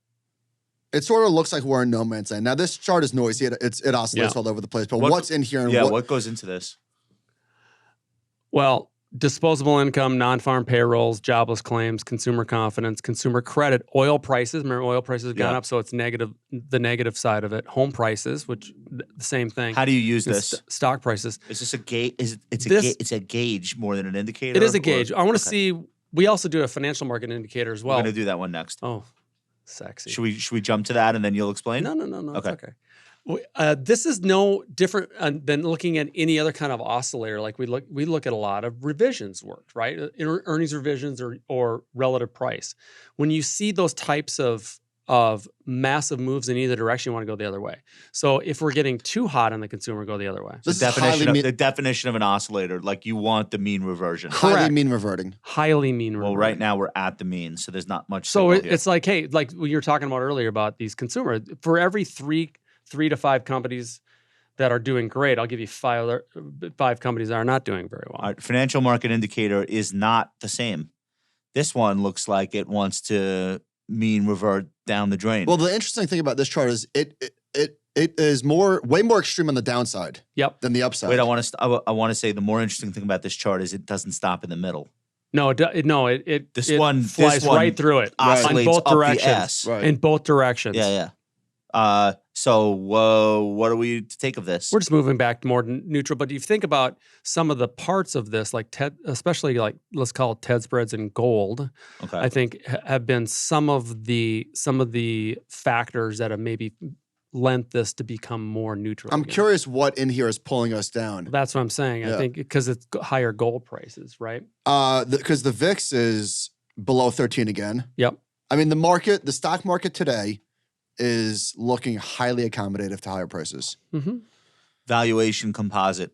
Speaker 1: It sort of looks like we're in no man's land. Now, this chart is noisy. It oscillates all over the place. But what's in here? And
Speaker 2: what goes into this?
Speaker 3: Well, disposable income, non-farm payrolls, jobless claims, consumer confidence, consumer credit, oil prices. Remember, oil prices have gone up, so it's negative. The negative side of it, home prices, which the same thing.
Speaker 2: How do you use this?
Speaker 3: Stock prices.
Speaker 2: Is this a gauge? It's a gauge more than an indicator?
Speaker 3: It is a gauge. I want to see. We also do a financial market indicator as well.
Speaker 2: We're going to do that one next.
Speaker 3: Oh, sexy.
Speaker 2: Should we jump to that and then you'll explain?
Speaker 3: No.
Speaker 2: Okay.
Speaker 3: It's okay. This is no different than looking at any other kind of oscillator. Like we look at a lot of revisions worked, right? Earnings revisions or relative price. When you see those types of massive moves in either direction, you want to go the other way. So if we're getting too hot on the consumer, go the other way.
Speaker 2: The definition of an oscillator, like you want the mean reversion.
Speaker 1: Highly mean reverting.
Speaker 3: Highly mean reverting.
Speaker 2: Well, right now we're at the mean, so there's not much.
Speaker 3: So it's like, hey, like you were talking about earlier about these consumer, for every three to five companies that are doing great, I'll give you five companies that are not doing very well.
Speaker 2: All right, financial market indicator is not the same. This one looks like it wants to mean revert down the drain.
Speaker 1: Well, the interesting thing about this chart is it is way more extreme on the downside.
Speaker 3: Yep.
Speaker 1: Than the upside.
Speaker 2: Wait, I want to say the more interesting thing about this chart is it doesn't stop in the middle.
Speaker 3: No, it flies right through it
Speaker 2: oscillates
Speaker 3: in both
Speaker 2: up
Speaker 3: directions.
Speaker 2: The S.
Speaker 1: Right.
Speaker 3: In both directions.
Speaker 2: Yeah. So what are we to take of this?
Speaker 3: We're just moving back to more neutral. But if you think about some of the parts of this, like especially like let's call it TED spreads and gold,
Speaker 2: Okay.
Speaker 3: I think have been some of the factors that have maybe lent this to become more neutral.
Speaker 1: I'm curious what in here is pulling us down.
Speaker 3: That's what I'm saying. I think because it's higher gold prices, right?
Speaker 1: Because the VIX is below 13 again.
Speaker 3: Yep.
Speaker 1: I mean, the stock market today is looking highly accommodative to higher prices.
Speaker 3: Mm-hmm.
Speaker 2: Valuation composite.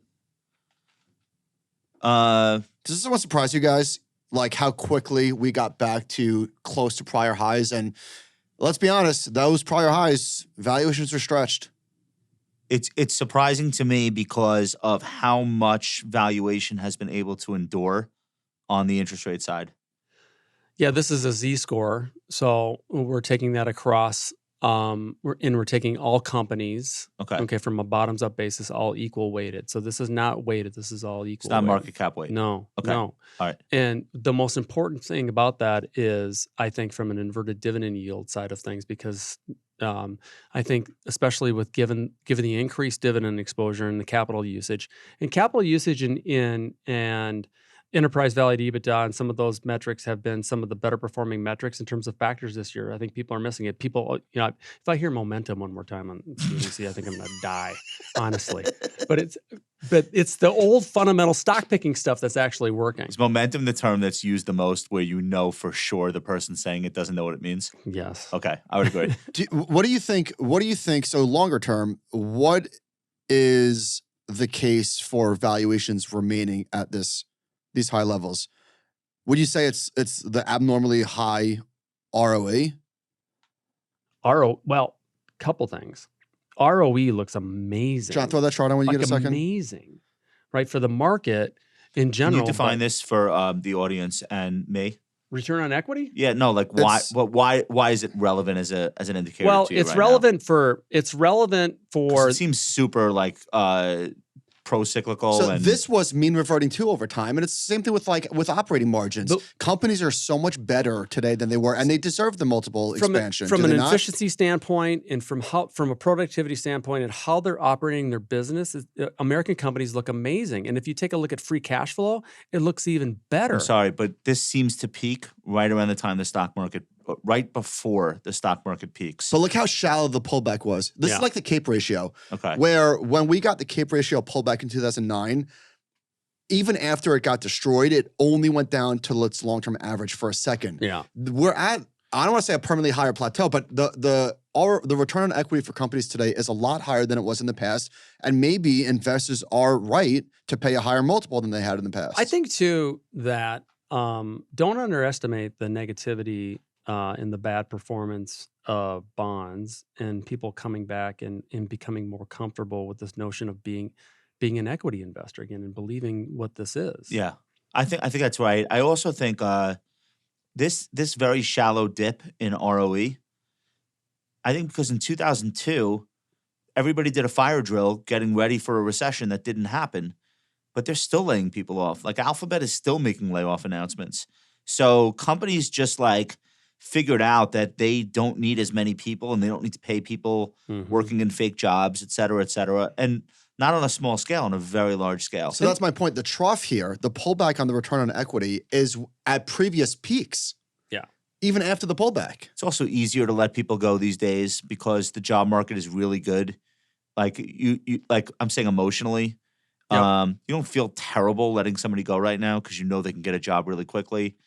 Speaker 1: Does this one surprise you guys? Like how quickly we got back to close to prior highs? And let's be honest, those prior highs, valuations are stretched.
Speaker 2: It's surprising to me because of how much valuation has been able to endure on the interest rate side.
Speaker 3: Yeah, this is a Z-score. So we're taking that across. We're taking all companies. Okay, from a bottoms up basis, all equal weighted. So this is not weighted. This is all equal.
Speaker 2: It's not
Speaker 3: weighted.
Speaker 2: market cap weight.
Speaker 3: No.
Speaker 2: Okay.
Speaker 3: No.
Speaker 2: All right.
Speaker 3: And the most important thing about that is, I think, from an inverted dividend yield side of things, because I think, especially with given the increased dividend exposure and the capital usage and enterprise value to EBITDA and some of those metrics have been some of the better performing metrics in terms of factors this year. I think people are missing it. People, if I hear momentum one more time on CNBC, I think I'm going to die, honestly. But it's the old fundamental stock picking stuff that's actually working.
Speaker 2: Is momentum the term that's used the most where you know for sure the person saying it doesn't know what it means?
Speaker 3: Yes.
Speaker 2: Okay, I would agree.
Speaker 1: What do you think? So longer term, what is the case for valuations remaining at these high levels? Would you say it's the abnormally high ROE?
Speaker 3: Well, couple things. ROE looks amazing.
Speaker 1: John, throw that chart on when you get a second.
Speaker 3: Amazing, right? For the market in general.
Speaker 2: Can you define this for the audience and me?
Speaker 3: Return on equity?
Speaker 2: Yeah, no, like why is it relevant as an indicator?
Speaker 3: Well,
Speaker 2: to you
Speaker 3: it's
Speaker 2: right
Speaker 3: relevant
Speaker 2: now?
Speaker 3: it's relevant for
Speaker 2: It seems super like pro-cyclical.
Speaker 1: So this was mean reverting too over time, and it's the same thing with operating margins. Companies are so much better today than they were, and they deserve the multiple expansion.
Speaker 3: From an efficiency standpoint, and from a productivity standpoint, and how they're operating their business, American companies look amazing. And if you take a look at free cash flow, it looks even better.
Speaker 2: I'm sorry, but this seems to peak right around the time the stock market right before the stock market peaks.
Speaker 1: So look how shallow the pullback was. This is like the CAPE ratio,
Speaker 2: Okay.
Speaker 1: where when we got the CAPE ratio pullback in 2009, even after it got destroyed, it only went down to its long-term average for a second.
Speaker 3: Yeah.
Speaker 1: We're at, I don't want to say a permanently higher plateau, but the return on equity for companies today is a lot higher than it was in the past. And maybe investors are right to pay a higher multiple than they had in the past.
Speaker 3: I think too that don't underestimate the negativity in the bad performance of bonds and people coming back and becoming more comfortable with this notion of being an equity investor again and believing what this is.
Speaker 2: Yeah, I think that's right. I also think this very shallow dip in ROE, I think because in 2002, everybody did a fire drill getting ready for a recession that didn't happen, but they're still laying people off. Like Alphabet is still making layoff announcements. So companies just like figured out that they don't need as many people and they don't need to pay people working in fake jobs, et cetera, and not on a small scale, on a very large scale.
Speaker 1: So that's my point. The trough here, the pullback on the return on equity is at previous peaks.
Speaker 3: Yeah.
Speaker 1: Even after the pullback.
Speaker 2: It's also easier to let people go these days because the job market is really good. Like you like I'm saying emotionally. Yep. You don't feel terrible letting somebody go right now because you know they can get a job really quickly.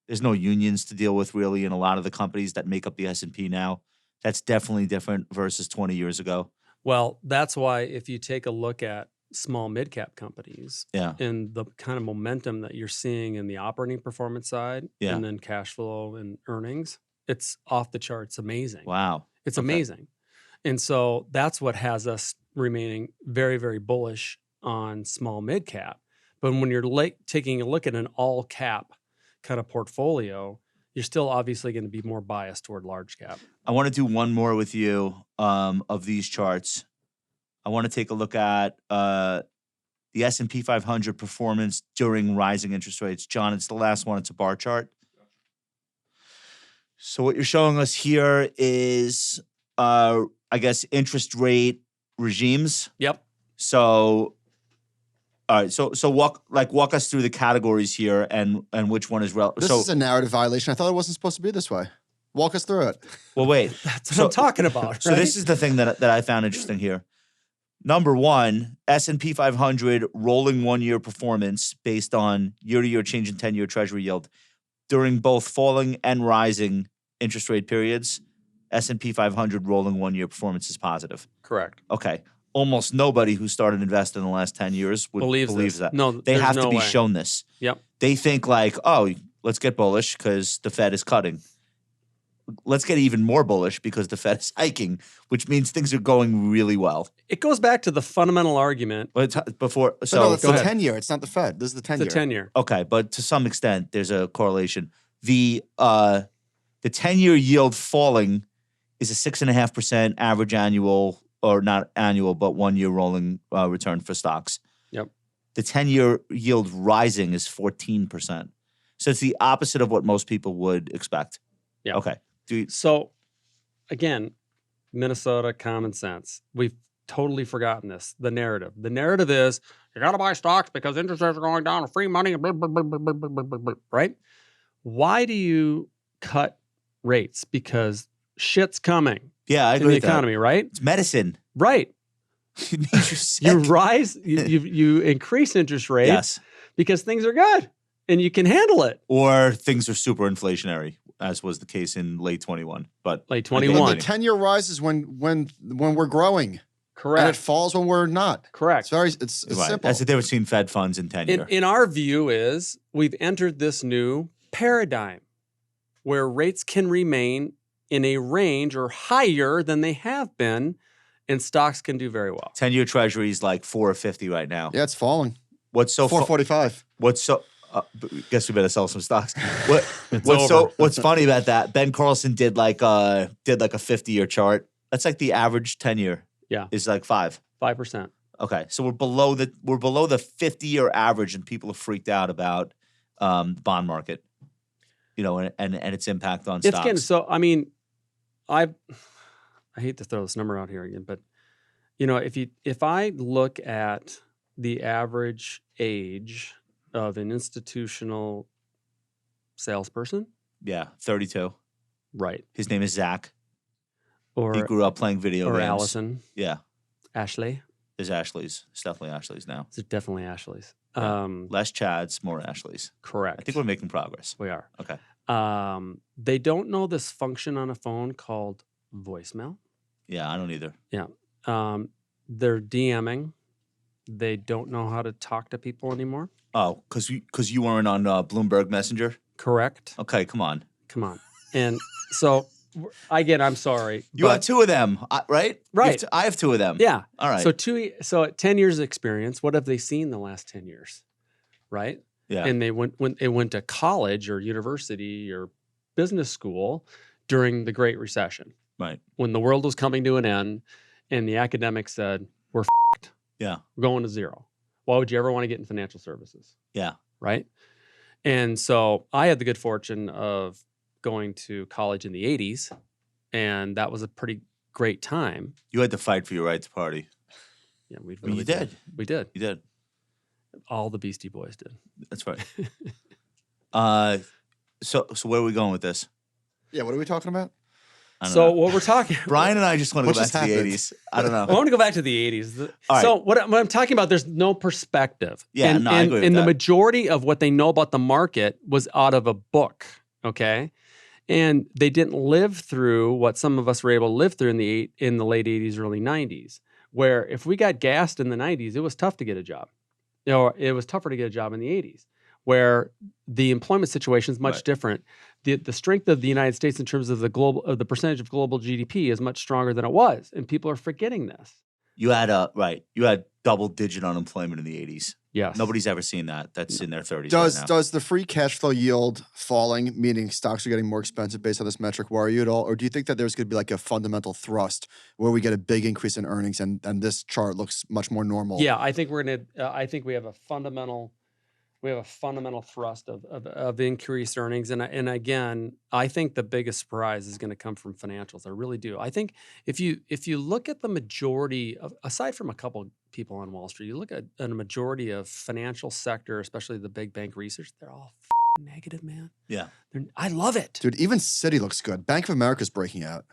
Speaker 2: There's no unions to deal with really in a lot of the companies that make up the S&P now. That's definitely different versus 20 years ago.
Speaker 3: Well, that's why if you take a look at small mid-cap companies and the kind of momentum that you're seeing in the operating performance side and then cash flow and earnings, it's off the charts amazing.
Speaker 2: Wow.
Speaker 3: It's amazing. And so that's what has us remaining very, very bullish on small mid-cap. But when you're taking a look at an all-cap kind of portfolio, you're still obviously going to be more biased toward large cap.
Speaker 2: I want to do one more with you of these charts. I want to take a look at the S&P 500 performance during rising interest rates. John, it's the last one. It's a bar chart. So what you're showing us here is, I guess, interest rate regimes.
Speaker 3: Yep.
Speaker 2: So, all right. So walk us through the categories here and which one is relevant.
Speaker 1: This is a narrative violation. I thought it wasn't supposed to be this way. Walk us through it.
Speaker 2: Well, wait.
Speaker 3: That's what I'm talking about. Right?
Speaker 2: So this is the thing that I found interesting here. Number one, S&P 500 rolling 1 year performance based on year-to-year change in 10-year Treasury yield during both falling and rising interest rate periods. S&P 500 rolling 1 year performance is positive.
Speaker 3: Correct.
Speaker 2: Okay. Almost nobody who started investing in the last 10 years would believe that.
Speaker 3: No,
Speaker 2: they have to be
Speaker 3: way.
Speaker 2: shown this.
Speaker 3: Yep.
Speaker 2: They think like, oh, let's get bullish because the Fed is cutting. Let's get even more bullish because the Fed is hiking, which means things are going really well.
Speaker 3: It goes back to the fundamental argument.
Speaker 2: But before, so
Speaker 1: no, it's the 10-year. It's not the Fed. This is the 10-year.
Speaker 3: The 10-year.
Speaker 2: Okay, but to some extent, there's a correlation. The 10-year yield falling is a 6.5% average annual, or not annual, but 1 year rolling return for stocks.
Speaker 3: Yep.
Speaker 2: The 10-year yield rising is 14%. So it's the opposite of what most people would expect.
Speaker 3: Yeah.
Speaker 2: Okay.
Speaker 3: So, again, Minnesota common sense. We've totally forgotten this. The narrative. The narrative is you got to buy stocks because interest rates are going down, free money, blah, blah, blah, blah, blah, blah, blah, blah, right? Why do you cut rates? Because shit's coming.
Speaker 2: Yeah, I agree
Speaker 3: in the
Speaker 2: with
Speaker 3: economy,
Speaker 2: that.
Speaker 3: right?
Speaker 2: It's medicine.
Speaker 3: Right.
Speaker 2: It means you're sick.
Speaker 3: You rise, you increase interest rates
Speaker 2: Yes.
Speaker 3: because things are good and you can handle it.
Speaker 2: Or things are super inflationary, as was the case in late 21. But
Speaker 3: Late
Speaker 1: Well,
Speaker 3: 21.
Speaker 1: the 10-year rises when we're growing.
Speaker 3: Correct.
Speaker 1: And it falls when we're not.
Speaker 3: Correct.
Speaker 1: It's
Speaker 2: right.
Speaker 1: simple.
Speaker 2: That's the difference between Fed funds and 10-year.
Speaker 3: In our view is we've entered this new paradigm where rates can remain in a range or higher than they have been, and stocks can do very well.
Speaker 2: 10-year Treasury is like 4.50 right now.
Speaker 1: Yeah, it's falling.
Speaker 2: What's so
Speaker 1: 445.
Speaker 2: Guess we better sell some stocks. What's funny about that? Ben Carlson did like a 50-year chart. That's like the average 10-year.
Speaker 3: Yeah.
Speaker 2: Is like 5%.
Speaker 3: 5%.
Speaker 2: Okay, so we're below the 50-year average, and people are freaked out about the bond market, and its impact on stocks.
Speaker 3: It's getting so. I mean, I hate to throw this number out here again, but if I look at the average age of an institutional salesperson,
Speaker 2: Yeah, 32.
Speaker 3: Right.
Speaker 2: His name is Zach. He
Speaker 3: Or
Speaker 2: grew up playing video games.
Speaker 3: Allison.
Speaker 2: Yeah.
Speaker 3: Ashley.
Speaker 2: There's Ashley's. It's definitely Ashley's now.
Speaker 3: It's definitely Ashley's.
Speaker 2: Yeah. Less Chads, more Ashley's.
Speaker 3: Correct.
Speaker 2: I think we're making progress.
Speaker 3: We are.
Speaker 2: Okay.
Speaker 3: They don't know this function on a phone called voicemail.
Speaker 2: Yeah, I don't either.
Speaker 3: Yeah. They're DMing. They don't know how to talk to people anymore.
Speaker 2: Oh, because you weren't on Bloomberg Messenger?
Speaker 3: Correct.
Speaker 2: Okay, come on.
Speaker 3: Come on. And so I'm sorry.
Speaker 2: You have two of them, right?
Speaker 3: Right.
Speaker 2: I have two of them.
Speaker 3: Yeah.
Speaker 2: All right.
Speaker 3: So 10 years of experience, what have they seen the last 10 years? Right?
Speaker 2: Yeah.
Speaker 3: And when they went to college or university or business school during the Great Recession.
Speaker 2: Right.
Speaker 3: When the world was coming to an end and the academics said, we're f***ed.
Speaker 2: Yeah.
Speaker 3: We're going to zero. Why would you ever want to get in financial services?
Speaker 2: Yeah.
Speaker 3: Right? And so I had the good fortune of going to college in the 80s, and that was a pretty great time.
Speaker 2: You had to fight for your right to party.
Speaker 3: Yeah, we
Speaker 2: I mean, you did.
Speaker 3: We did.
Speaker 2: You did.
Speaker 3: All the Beastie Boys did.
Speaker 2: That's right. So where are we going with this?
Speaker 1: Yeah, what are we talking about?
Speaker 2: I don't
Speaker 3: So
Speaker 2: know.
Speaker 3: what we're talking
Speaker 2: Brian and I just want to
Speaker 1: What
Speaker 2: go back
Speaker 1: just
Speaker 2: to the
Speaker 1: happened?
Speaker 2: 80s. I don't know.
Speaker 3: I want to go back to the 80s.
Speaker 2: All right.
Speaker 3: So what I'm talking about, there's no perspective.
Speaker 2: Yeah,
Speaker 3: and,
Speaker 2: no, I agree with
Speaker 3: and
Speaker 2: that.
Speaker 3: the majority of what they know about the market was out of a book, okay? And they didn't live through what some of us were able to live through in the late 80s, early 90s, where if we got gassed in the 90s, it was tough to get a job. It was tougher to get a job in the 80s, where the employment situation is much
Speaker 2: Right.
Speaker 3: different. The strength of the United States in terms of the percentage of global GDP is much stronger than it was, and people are forgetting this.
Speaker 2: You had You had double-digit unemployment in the 80s.
Speaker 3: Yes.
Speaker 2: Nobody's ever seen that. That's in their 30s
Speaker 1: Does
Speaker 2: right now.
Speaker 1: does the free cash flow yield falling, meaning stocks are getting more expensive based on this metric, worry you at all? Or do you think that there's going to be like a fundamental thrust where we get a big increase in earnings and this chart looks much more normal?
Speaker 3: Yeah, I think I think we have a fundamental thrust of increased earnings, and again, I think the biggest surprise is going to come from financials. I really do. I think if you look at the majority of, aside from a couple people on Wall Street, you look at a majority of financial sector, especially the big bank research, they're all negative, man.
Speaker 2: Yeah.
Speaker 3: I love it.
Speaker 1: Dude, even Citi looks good. Bank of America's breaking out.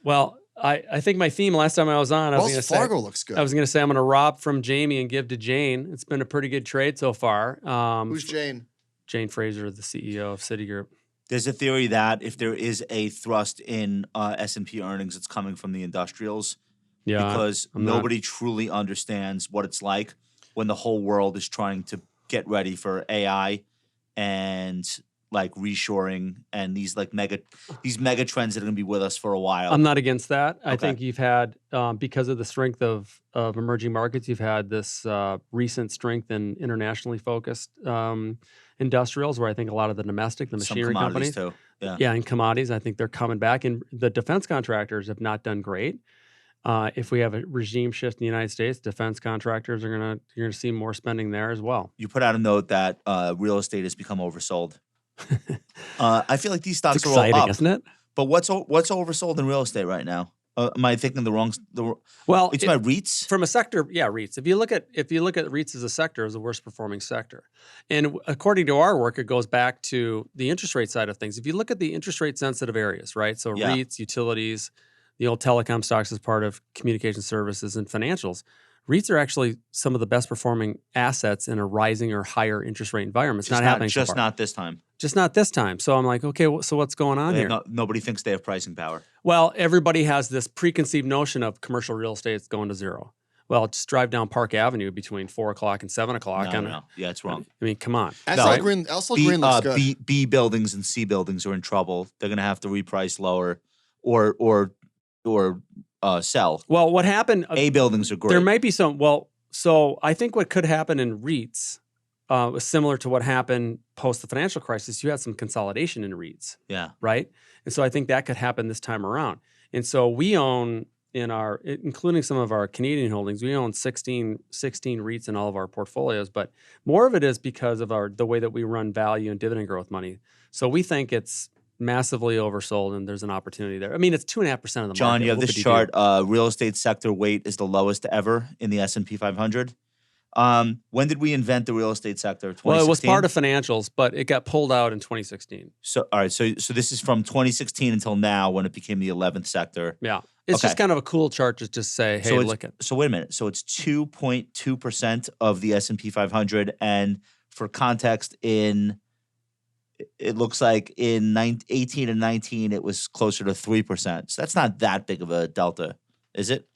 Speaker 3: Well, I think my theme last time I was on, I was going to
Speaker 1: Wells
Speaker 3: say,
Speaker 1: Fargo looks good.
Speaker 3: I was going to say I'm going to rob from Jamie and give to Jane. It's been a pretty good trade so far.
Speaker 1: Who's Jane?
Speaker 3: Jane Fraser, the CEO of Citigroup.
Speaker 2: There's a theory that if there is a thrust in S&P earnings, it's coming from the industrials.
Speaker 3: Yeah,
Speaker 2: Because
Speaker 3: I'm not-
Speaker 2: nobody truly understands what it's like when the whole world is trying to get ready for AI and like reshoring and these mega trends that are going to be with us for a while.
Speaker 3: I'm not against that. I
Speaker 2: Okay.
Speaker 3: think you've had, because of the strength of emerging markets, you've had this recent strength in internationally focused industrials, where I think a lot of the domestic, the
Speaker 2: Some
Speaker 3: machinery
Speaker 2: commodities
Speaker 3: companies,
Speaker 2: too. Yeah.
Speaker 3: yeah, and commodities, I think they're coming back. And the defense contractors have not done great. If we have a regime shift in the United States, defense contractors you're gonna see more spending there as well.
Speaker 2: You put out a note that real estate has become oversold. I feel like these stocks
Speaker 3: It's
Speaker 2: are all
Speaker 3: exciting,
Speaker 2: up.
Speaker 3: isn't it?
Speaker 2: But what's oversold in real estate right now? Am I thinking the wrong?
Speaker 3: Well,
Speaker 2: It's my REITs.
Speaker 3: from a sector, yeah, REITs. If you look at REITs as a sector, as the worst performing sector, and according to our work, it goes back to the interest rate side of things. If you look at the interest rate sensitive areas, right? So
Speaker 2: Yeah.
Speaker 3: REITs, utilities, the old telecom stocks as part of communication services and financials. REITs are actually some of the best performing assets in a rising or higher interest rate environment. It's not happening. so
Speaker 2: Just
Speaker 3: far.
Speaker 2: not this time.
Speaker 3: Just not this time. So I'm like, okay, so what's going on here?
Speaker 2: Nobody thinks they have pricing power.
Speaker 3: Well, everybody has this preconceived notion of commercial real estate is going to zero. Well, just drive down Park Avenue between 4 o'clock and 7 o'clock.
Speaker 2: No. Yeah, it's wrong.
Speaker 3: I mean, come on.
Speaker 1: SL Green looks good.
Speaker 2: B buildings and C buildings are in trouble. They're going to have to reprice lower, or sell.
Speaker 3: Well, what happened?
Speaker 2: A buildings are great.
Speaker 3: There might be some. Well, so I think what could happen in REITs was similar to what happened post the financial crisis. You had some consolidation in REITs,
Speaker 2: Yeah.
Speaker 3: right? And so I think that could happen this time around. And so we own including some of our Canadian holdings, we own 16 REITs in all of our portfolios. But more of it is because of the way that we run value and dividend growth money. So we think it's massively oversold, and there's an opportunity there. I mean, it's 2.5% of the market.
Speaker 2: John, you have this
Speaker 3: Whoopity-doo.
Speaker 2: chart. Real estate sector weight is the lowest ever in the S&P 500. When did we invent the real estate sector? 2016?
Speaker 3: Well, it was part of financials, but it got pulled out in 2016.
Speaker 2: So, all right. So this is from 2016 until now when it became the 11th sector.
Speaker 3: Yeah. It's
Speaker 2: Okay.
Speaker 3: just kind of a cool chart to just say, hey, look at.
Speaker 2: So wait a minute. So it's 2.2% of the S&P 500. And for context, it looks like in 18 and 19, it was closer to 3%. So that's not that big of a delta, is it?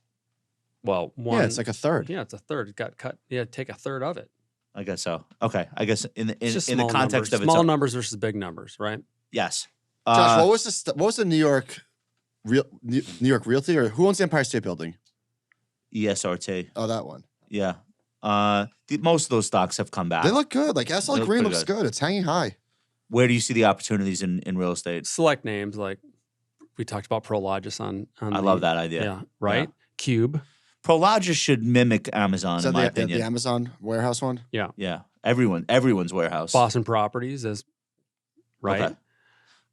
Speaker 3: Well,
Speaker 1: Yeah, it's like a third.
Speaker 3: Yeah, it's a third. It got cut. Yeah, take a third of it.
Speaker 2: I guess so. Okay. I guess in the
Speaker 3: Small
Speaker 2: context
Speaker 3: numbers.
Speaker 2: of
Speaker 3: small numbers versus big numbers, right?
Speaker 2: yes.
Speaker 1: Josh, what was the New York Realty, or who owns the Empire State Building?
Speaker 2: ESRT.
Speaker 1: Oh, that one.
Speaker 2: Yeah. Most of those stocks have come back.
Speaker 1: They look good. Like SL
Speaker 2: They look
Speaker 1: Green
Speaker 2: pretty
Speaker 1: looks good. It's hanging high.
Speaker 2: Where do you see the opportunities in real estate?
Speaker 3: Select names like we talked about Prologis on
Speaker 2: I love that idea.
Speaker 3: Yeah, right? Cube.
Speaker 2: Prologis should mimic Amazon,
Speaker 1: Is
Speaker 2: in
Speaker 1: that
Speaker 2: my
Speaker 1: the
Speaker 2: opinion.
Speaker 1: Amazon warehouse one?
Speaker 2: Yeah. Everyone's warehouse.
Speaker 3: Boston Properties is right.
Speaker 2: Okay.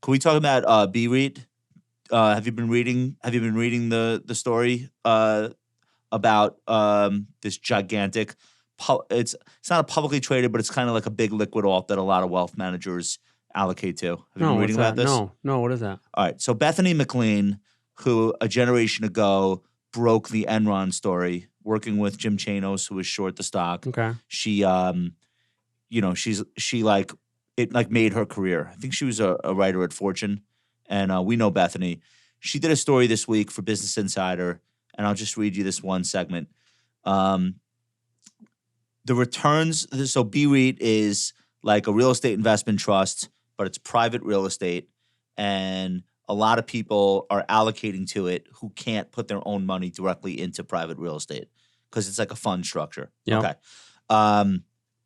Speaker 2: Can we talk about BREIT? Have you been reading the story about this gigantic it's not a publicly traded, but it's kind of like a big liquid alt that a lot of wealth managers allocate to. Have you been reading about this?
Speaker 3: No, what is that?
Speaker 2: All right. So Bethany McLean, who a generation ago broke the Enron story, working with Jim Chanos, who was short the stock.
Speaker 3: Okay.
Speaker 2: She it made her career. I think she was a writer at Fortune, and we know Bethany. She did a story this week for Business Insider, and I'll just read you this one segment. The returns, so BREIT is like a real estate investment trust, but it's private real estate, and a lot of people are allocating to it who can't put their own money directly into private real estate because it's like a fund structure.
Speaker 3: Yeah.
Speaker 2: Okay.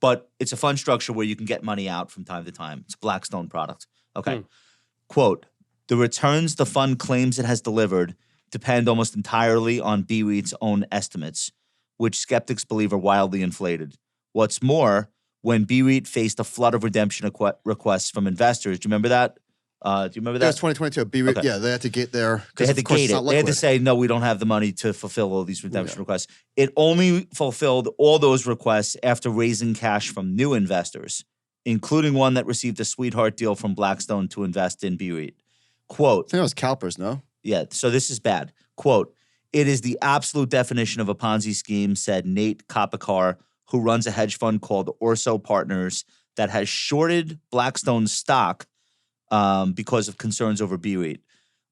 Speaker 2: But it's a fund structure where you can get money out from time to time. It's a Blackstone product. Okay. Quote, the returns the fund claims it has delivered depend almost entirely on BREIT's own estimates, which skeptics believe are wildly inflated. What's more, when BREIT faced a flood of redemption requests from investors, do you remember that? Do you remember that?
Speaker 1: That was 2022.
Speaker 2: Okay.
Speaker 1: Yeah, they had to get there.
Speaker 2: They had to gate it. They had to
Speaker 1: liquid.
Speaker 2: say, no, we don't have the money to fulfill all these redemption requests. It only fulfilled all those requests after raising cash from new investors, including one that received a sweetheart deal from Blackstone to invest in BREIT. Quote.
Speaker 1: I think it was CalPERS, no?
Speaker 2: Yeah, so this is bad. Quote, it is the absolute definition of a Ponzi scheme, said Nate Kopikar, who runs a hedge fund called Orso Partners that has shorted Blackstone's stock because of concerns over BREIT.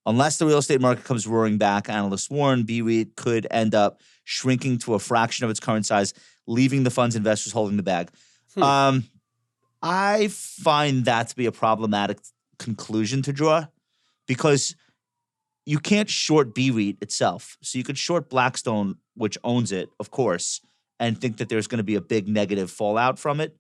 Speaker 2: Unless the real estate market comes roaring back, analysts warn BREIT could end up shrinking to a fraction of its current size, leaving the fund's investors holding the bag. I find that to be a problematic conclusion to draw because you can't short BREIT itself. So you could short Blackstone, which owns it, of course, and think that there's going to be a big negative fallout from it.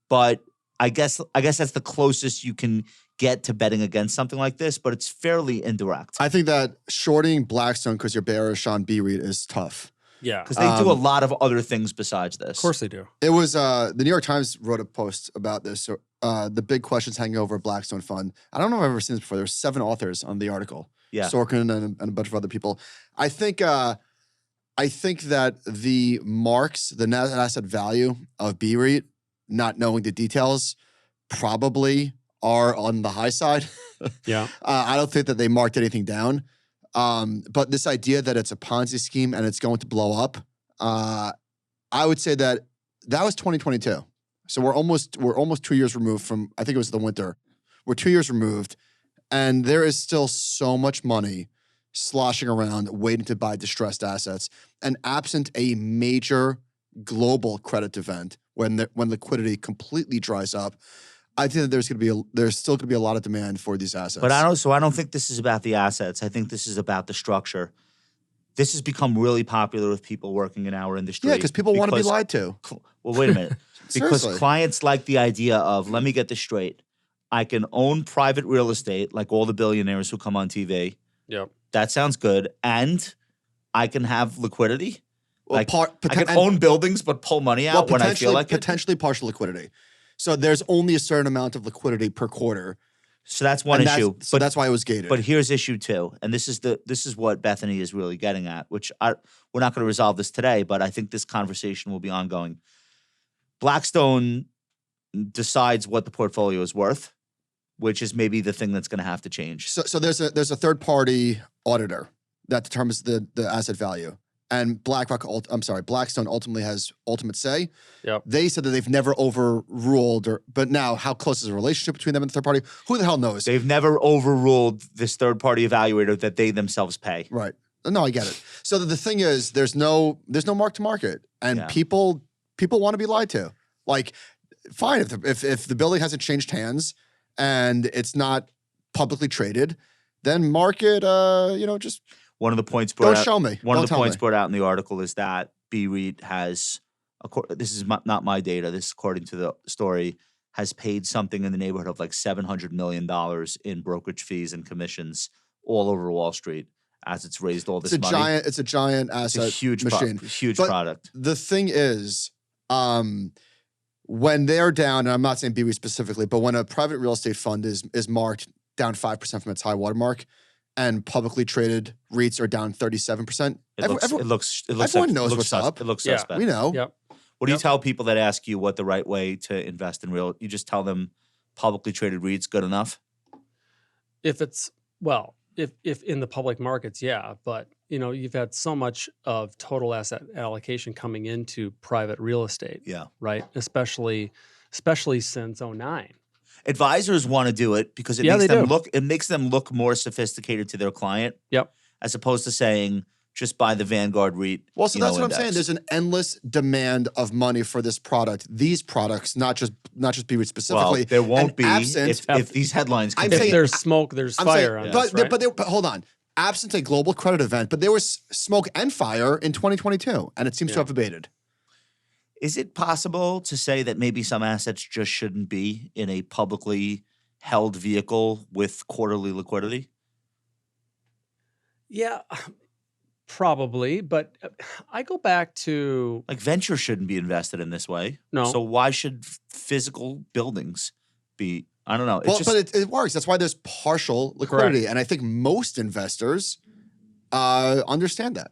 Speaker 2: But I guess that's the closest you can get to betting against something like this, but it's fairly indirect.
Speaker 1: I think that shorting Blackstone because you're bearish on BREIT is tough.
Speaker 3: Yeah.
Speaker 2: Because they do a lot of other things besides this.
Speaker 3: Of course they do.
Speaker 1: It was the New York Times wrote a post about this. So, the big questions hanging over Blackstone Fund. I don't know if I've ever seen this before. There's 7 authors on the article.
Speaker 2: Yeah.
Speaker 1: Sorkin and a bunch of other people. I think that the marks, the net asset value of BREIT, not knowing the details, probably are on the high side.
Speaker 3: Yeah.
Speaker 1: I don't think that they marked anything down. But this idea that it's a Ponzi scheme and it's going to blow up, I would say that was 2022. So we're almost 2 years removed from, I think it was the winter. We're 2 years removed, and there is still so much money sloshing around waiting to buy distressed assets. And absent a major global credit event, when liquidity completely dries up, I think that there's still going to be a lot of demand for these assets.
Speaker 2: But I don't think this is about the assets. I think this is about the structure. This has become really popular with people working in our industry.
Speaker 1: Yeah, because people want to be lied to.
Speaker 2: Well, wait a minute. Because
Speaker 1: Seriously.
Speaker 2: clients like the idea of, let me get this straight. I can own private real estate like all the billionaires who come on TV.
Speaker 3: Yep.
Speaker 2: That sounds good. And I can have liquidity.
Speaker 1: Well,
Speaker 2: I can own buildings but pull money out when I feel like it.
Speaker 1: Potentially partial liquidity. So there's only a certain amount of liquidity per quarter.
Speaker 2: So that's one issue.
Speaker 1: So that's why it was gated.
Speaker 2: But here's issue 2, and this is what Bethany is really getting at, which we're not going to resolve this today, but I think this conversation will be ongoing. Blackstone decides what the portfolio is worth, which is maybe the thing that's going to have to change.
Speaker 1: So there's a third party auditor that determines the asset value. And Blackstone ultimately has ultimate say.
Speaker 3: Yep.
Speaker 1: They said that they've never overruled, but now how close is the relationship between them and the third party? Who the hell knows?
Speaker 2: They've never overruled this third-party evaluator that they themselves pay.
Speaker 1: Right. No, I get it. So the thing is, there's no mark to market, and
Speaker 2: Yeah.
Speaker 1: people want to be lied to. Like, fine, if the building hasn't changed hands and it's not publicly traded, then market. Just
Speaker 2: One of the points brought
Speaker 1: don't
Speaker 2: out,
Speaker 1: show me.
Speaker 2: One
Speaker 1: Don't
Speaker 2: of the
Speaker 1: tell
Speaker 2: points
Speaker 1: me.
Speaker 2: brought out in the article is that BREIT has, this is not my data, this is according to the story, has paid something in the neighborhood of like $700 million in brokerage fees and commissions all over Wall Street as it's raised all this money.
Speaker 1: It's a giant
Speaker 2: It's
Speaker 1: asset
Speaker 2: a huge
Speaker 1: machine.
Speaker 2: huge
Speaker 1: But
Speaker 2: product.
Speaker 1: The thing is, when they're down, and I'm not saying BREIT specifically, but when a private real estate fund is marked down 5% from its high watermark, and publicly traded REITs are down 37%,
Speaker 2: It looks
Speaker 1: everyone knows what's up.
Speaker 2: It looks
Speaker 3: Yeah.
Speaker 2: suspect.
Speaker 1: we know.
Speaker 3: Yep.
Speaker 2: What do you
Speaker 3: Yep.
Speaker 2: tell people that ask you what the right way to invest in real? You just tell them publicly traded REITs good enough.
Speaker 3: If it's if in the public markets, yeah, but you've had so much of total asset allocation coming into private real estate,
Speaker 2: Yeah.
Speaker 3: right? Especially since 2009.
Speaker 2: Advisors want to do it because it
Speaker 3: Yeah,
Speaker 2: makes
Speaker 3: they
Speaker 2: them
Speaker 3: do.
Speaker 2: look more sophisticated to their client.
Speaker 3: Yep.
Speaker 2: As opposed to saying just buy the Vanguard REIT.
Speaker 1: Well, so that's what I'm
Speaker 2: index.
Speaker 1: saying. There's an endless demand of money for this product. These products, not just BREIT specifically.
Speaker 2: Well, there won't
Speaker 1: And
Speaker 2: be
Speaker 1: absent,
Speaker 2: if these headlines
Speaker 1: I'm
Speaker 2: continue.
Speaker 3: If
Speaker 1: saying-
Speaker 3: there's smoke, there's
Speaker 1: I'm
Speaker 3: fire
Speaker 1: saying,
Speaker 3: on
Speaker 1: but,
Speaker 3: this, right?
Speaker 1: but hold on. Absent a global credit event, but there was smoke and fire in 2022, and it seems to
Speaker 3: Yeah.
Speaker 1: have abated.
Speaker 2: Is it possible to say that maybe some assets just shouldn't be in a publicly held vehicle with quarterly liquidity?
Speaker 3: Yeah, probably. But I go back to
Speaker 2: Like venture shouldn't be invested in this way.
Speaker 3: No.
Speaker 2: So why should physical buildings be? I don't know. It's
Speaker 1: Well,
Speaker 2: just,
Speaker 1: but it works. That's why there's partial liquidity, and I think most investors understand that.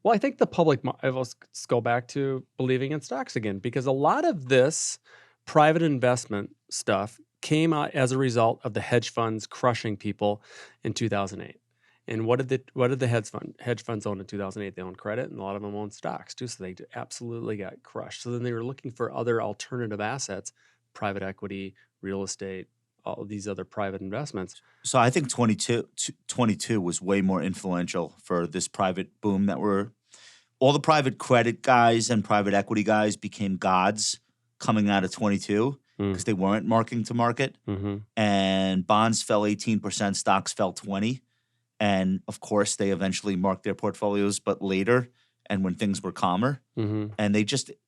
Speaker 3: Well, I think the public, let's go back to believing in stocks again, because a lot of this private investment stuff came out as a result of the hedge funds crushing people in 2008. And what did the hedge funds own in 2008? They owned credit, and a lot of them owned stocks too. So they absolutely got crushed. So then they were looking for other alternative assets, private equity, real estate, all of these other private investments.
Speaker 2: so I think 22 was way more influential for this private boom that all the private credit guys and private equity guys became gods coming out of 22 because they weren't marking to market.
Speaker 3: Mm-hmm.
Speaker 2: And bonds fell 18%, stocks fell 20%. And of course, they eventually marked their portfolios, but later and when things were calmer.
Speaker 3: Mm-hmm.
Speaker 2: And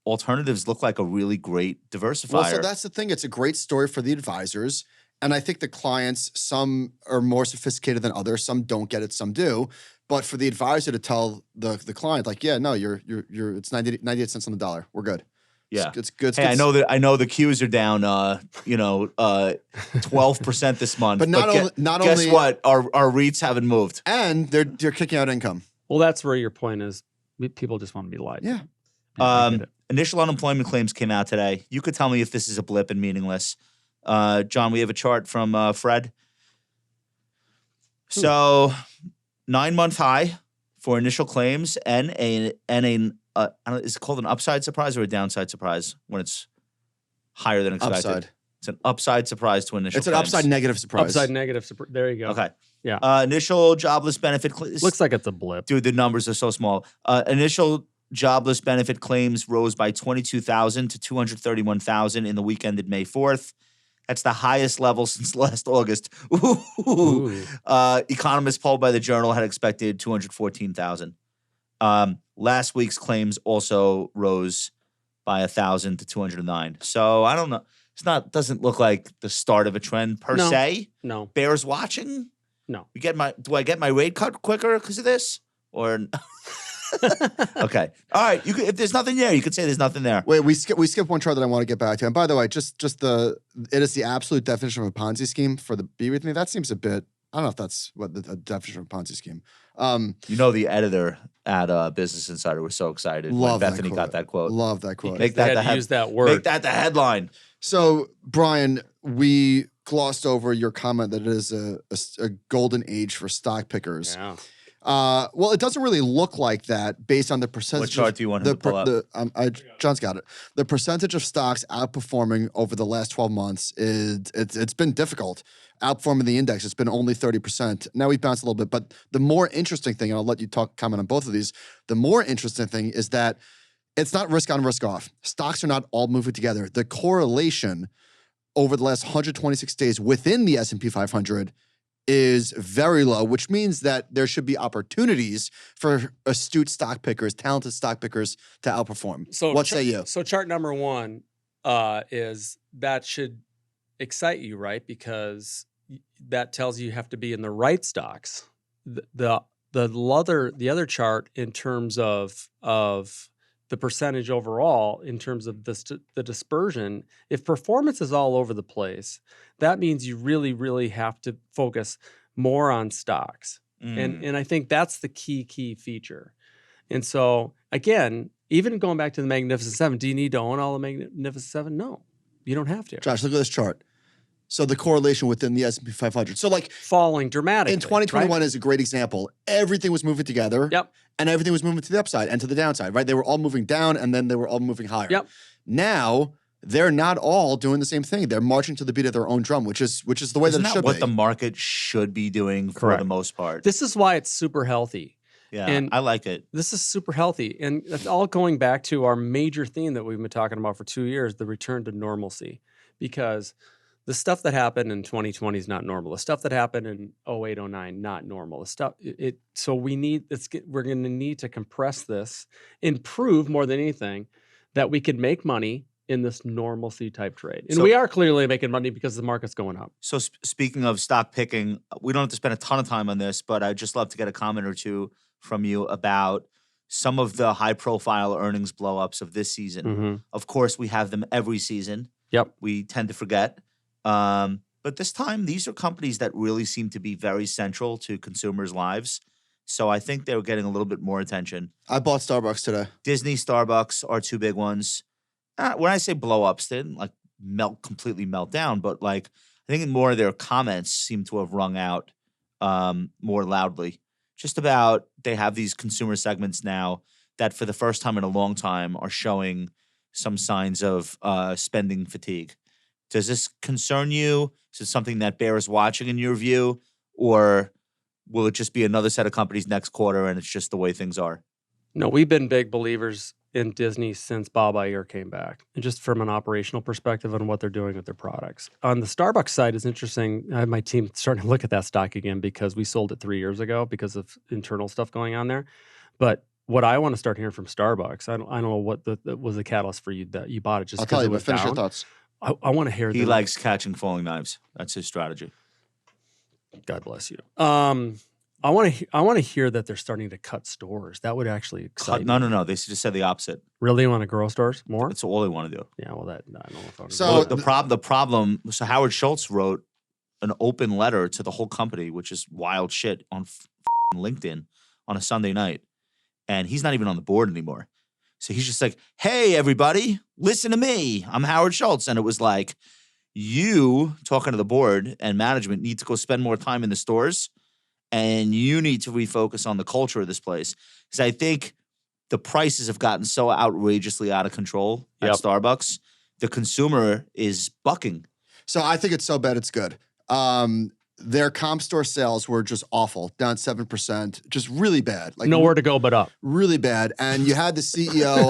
Speaker 2: alternatives look like a really great diversifier.
Speaker 1: Well, so that's the thing. It's a great story for the advisors. And I think the clients, some are more sophisticated than others. Some don't get it, some do. But for the advisor to tell the client, like, yeah, no, it's 98 cents on the dollar. We're good.
Speaker 2: Yeah.
Speaker 1: It's good.
Speaker 2: Hey, I know the Qs are down 12% this month.
Speaker 1: But not
Speaker 2: guess
Speaker 1: only
Speaker 2: what? Our REITs haven't moved.
Speaker 1: and they're kicking out income.
Speaker 3: Well, that's where your point is. People just want to be lied to.
Speaker 1: Yeah.
Speaker 3: I get it.
Speaker 2: Initial unemployment claims came out today. You could tell me if this is a blip and meaningless. John, we have a chart from Fred. So 9-month high for initial claims and is it called an upside surprise or a downside surprise when it's higher than expected?
Speaker 1: Upside.
Speaker 2: It's an upside surprise to initial
Speaker 1: It's an
Speaker 2: claims.
Speaker 1: upside negative surprise.
Speaker 3: Upside negative. There you go.
Speaker 2: Okay.
Speaker 3: Yeah.
Speaker 2: Initial jobless benefit.
Speaker 3: Looks like it's a blip.
Speaker 2: Dude, the numbers are so small. Initial jobless benefit claims rose by 22,000 to 231,000 in the week ended May 4th. That's the highest level since last August.
Speaker 3: Ooh.
Speaker 2: Economists polled by the Journal had expected 214,000. Last week's claims also rose by 1,000 to 209. So I don't know. Doesn't look like the start of a trend per
Speaker 3: No.
Speaker 2: se.
Speaker 3: No.
Speaker 2: Bears watching.
Speaker 3: No.
Speaker 2: Do I get my rate cut quicker because of this? Or okay. All right. If there's nothing there, you could say there's nothing there.
Speaker 1: Wait, we skip one chart that I want to get back to. And by the way, it is the absolute definition of a Ponzi scheme for the Be With Me. That seems a bit, I don't know if that's what the definition of a Ponzi scheme.
Speaker 2: You know the editor Business Insider were so excited
Speaker 1: Love
Speaker 2: when
Speaker 1: that
Speaker 2: Bethany
Speaker 1: quote.
Speaker 2: got that quote.
Speaker 1: Love that quote.
Speaker 2: Make
Speaker 3: They
Speaker 2: that
Speaker 3: had
Speaker 2: the
Speaker 3: to
Speaker 2: head-
Speaker 3: use that word.
Speaker 2: Make that the headline.
Speaker 1: So, Brian, we glossed over your comment that it is a golden age for stock pickers.
Speaker 3: Yeah.
Speaker 1: Well, it doesn't really look like that based on the percentage.
Speaker 2: What chart do you want him to pull up?
Speaker 1: John's got it. The percentage of stocks outperforming over the last 12 months it's been difficult. Outperforming the index, it's been only 30%. Now we've bounced a little bit, but the more interesting thing, and I'll let you comment on both of these. The more interesting thing is that it's not risk on, risk off. Stocks are not all moving together. The correlation over the last 126 days within the S&P 500 is very low, which means that there should be opportunities for astute stock pickers, talented stock pickers to outperform.
Speaker 3: So
Speaker 1: What say you?
Speaker 3: So chart number 1 is that should excite you, right? Because that tells you have to be in the right stocks. The other chart in terms of the percentage overall, in terms of the dispersion, if performance is all over the place, that means you really, really have to focus more on stocks. And I think that's the key feature. And so again, even going back to the Magnificent Seven, do you need to own all the Magnificent Seven? No, you don't have to.
Speaker 1: Josh, look at this chart. So the correlation within the S&P 500. So like
Speaker 3: Falling dramatically.
Speaker 1: in 2021
Speaker 3: right?
Speaker 1: is a great example. Everything was moving together.
Speaker 3: Yep.
Speaker 1: And everything was moving to the upside and to the downside, right? They were all moving down and then they were all moving higher.
Speaker 3: Yep.
Speaker 1: Now, they're not all doing the same thing. They're marching to the beat of their own drum, which is the way
Speaker 2: Isn't
Speaker 1: that it
Speaker 2: that
Speaker 1: should
Speaker 2: what
Speaker 1: be.
Speaker 2: the market should be doing for
Speaker 3: Correct.
Speaker 2: the most part?
Speaker 3: This is why it's super healthy.
Speaker 2: Yeah,
Speaker 3: and
Speaker 2: I like it.
Speaker 3: This is super healthy. And that's all going back to our major theme that we've been talking about for 2 years, the return to normalcy. Because the stuff that happened in 2020 is not normal. The stuff that happened in 08, 09, not normal. The stuff, so we're going to need to compress this, improve more than anything, that we could make money in this normalcy type trade. And we are clearly making money because the market's going up.
Speaker 2: So speaking of stock picking, we don't have to spend a ton of time on this, but I'd just love to get a comment or two from you about some of the high-profile earnings blow-ups of this season.
Speaker 3: Mm-hmm.
Speaker 2: Of course, we have them every season.
Speaker 3: Yep.
Speaker 2: We tend to forget. But this time, these are companies that really seem to be very central to consumers' lives. So I think they're getting a little bit more attention.
Speaker 1: I bought Starbucks today.
Speaker 2: Disney, Starbucks are two big ones. When I say blow-ups, they didn't like completely melt down, but like I think more of their comments seem to have rung out more loudly. Just about they have these consumer segments now that for the first time in a long time are showing some signs of spending fatigue. Does this concern you? Is it something that bears watching in your view? Or will it just be another set of companies next quarter and it's just the way things are?
Speaker 3: No, we've been big believers in Disney since Bob Iger came back, and just from an operational perspective on what they're doing with their products. On the Starbucks side, it's interesting. I have my team starting to look at that stock again because we sold it 3 years ago because of internal stuff going on there. But what I want to start hearing from Starbucks, I don't know what was the catalyst for you that you bought it just
Speaker 1: I'll
Speaker 3: because
Speaker 1: tell
Speaker 3: it
Speaker 1: you, but
Speaker 3: was
Speaker 1: finish your
Speaker 3: down.
Speaker 1: thoughts.
Speaker 3: I want to hear.
Speaker 2: He likes catching falling knives. That's his strategy.
Speaker 3: God bless you. I want to hear that they're starting to cut stores. That would actually excite me.
Speaker 2: No. They just said the opposite.
Speaker 3: Really want to grow stores more?
Speaker 2: That's all they want to do.
Speaker 3: Yeah, well, I don't know if I'm
Speaker 1: So-
Speaker 2: Well, the problem. So Howard Schultz wrote an open letter to the whole company, which is wild shit, on LinkedIn on a Sunday night, and he's not even on the board anymore. So he's just like, "Hey, everybody, listen to me. I'm Howard Schultz," and it was like, you talking to the board and management need to go spend more time in the stores, and you need to refocus on the culture of this place, because I think the prices have gotten so outrageously out of control at
Speaker 3: Yep.
Speaker 2: Starbucks. The consumer is bucking.
Speaker 1: So I think it's so bad it's good. Their comp store sales were just awful, down 7%, just really bad. Like
Speaker 3: nowhere to go but up.
Speaker 1: really bad. And you had the CEO,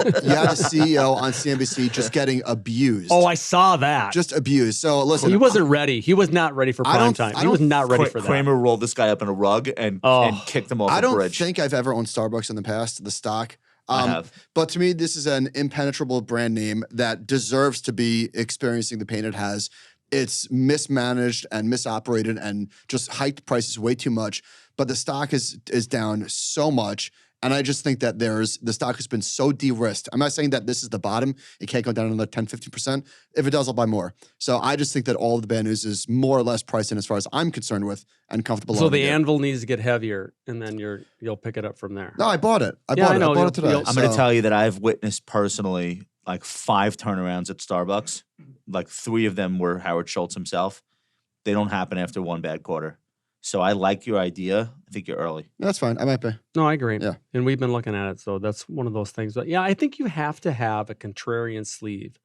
Speaker 1: on CNBC just getting abused.
Speaker 3: Oh, I saw that.
Speaker 1: Just abused. So listen,
Speaker 3: he wasn't ready. He was not ready for
Speaker 1: I
Speaker 3: prime
Speaker 1: don't-
Speaker 3: time.
Speaker 1: I
Speaker 3: He was
Speaker 1: don't-
Speaker 3: not ready for that.
Speaker 2: Kramer rolled this guy up in a rug and kicked him off
Speaker 1: I
Speaker 2: a
Speaker 1: don't
Speaker 2: bridge.
Speaker 1: think I've ever owned Starbucks in the past, the stock.
Speaker 2: I have.
Speaker 1: But to me, this is an impenetrable brand name that deserves to be experiencing the pain it has. It's mismanaged and misoperated and just hiked prices way too much. But the stock is down so much. And I just think that the stock has been so de-risked. I'm not saying that this is the bottom. It can't go down another 10, 15%. If it does, I'll buy more. So I just think that all of the bad news is more or less priced in as far as I'm concerned with and comfortable.
Speaker 3: So the
Speaker 1: owning it.
Speaker 3: anvil needs to get heavier, and then you'll pick it up from there.
Speaker 1: No, I bought it. I
Speaker 3: Yeah,
Speaker 1: bought
Speaker 3: I
Speaker 1: it.
Speaker 3: know.
Speaker 1: I bought it today.
Speaker 3: You'll-
Speaker 2: I'm going to tell you that I've witnessed personally like 5 turnarounds at Starbucks. Like 3 of them were Howard Schultz himself. They don't happen after one bad quarter. So I like your idea. I think you're early.
Speaker 1: That's fine. I might be.
Speaker 3: No, I agree.
Speaker 1: Yeah.
Speaker 3: And we've been looking at it, so that's one of those things. But yeah, I think you have to have a contrarian sleeve,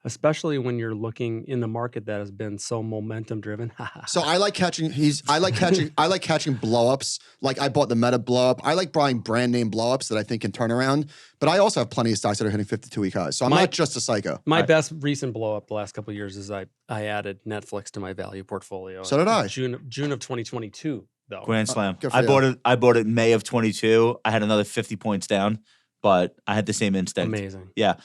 Speaker 3: especially when you're looking in the market that has been so momentum driven.
Speaker 1: So I like catching blowups. Like I bought the Meta blowup. I like buying brand name blowups that I think can turn around. But I also have plenty of stocks that are hitting 52-week highs. So I'm not just a psycho.
Speaker 3: My best recent blow up the last couple of years is I added Netflix to my value portfolio.
Speaker 1: So did I.
Speaker 3: June of 2022 though.
Speaker 2: Grand Slam.
Speaker 1: good for
Speaker 2: I
Speaker 1: you.
Speaker 2: bought it. I bought it in May of 22. I had another 50 points down, but I had the same instinct.
Speaker 3: Amazing.
Speaker 2: Yeah.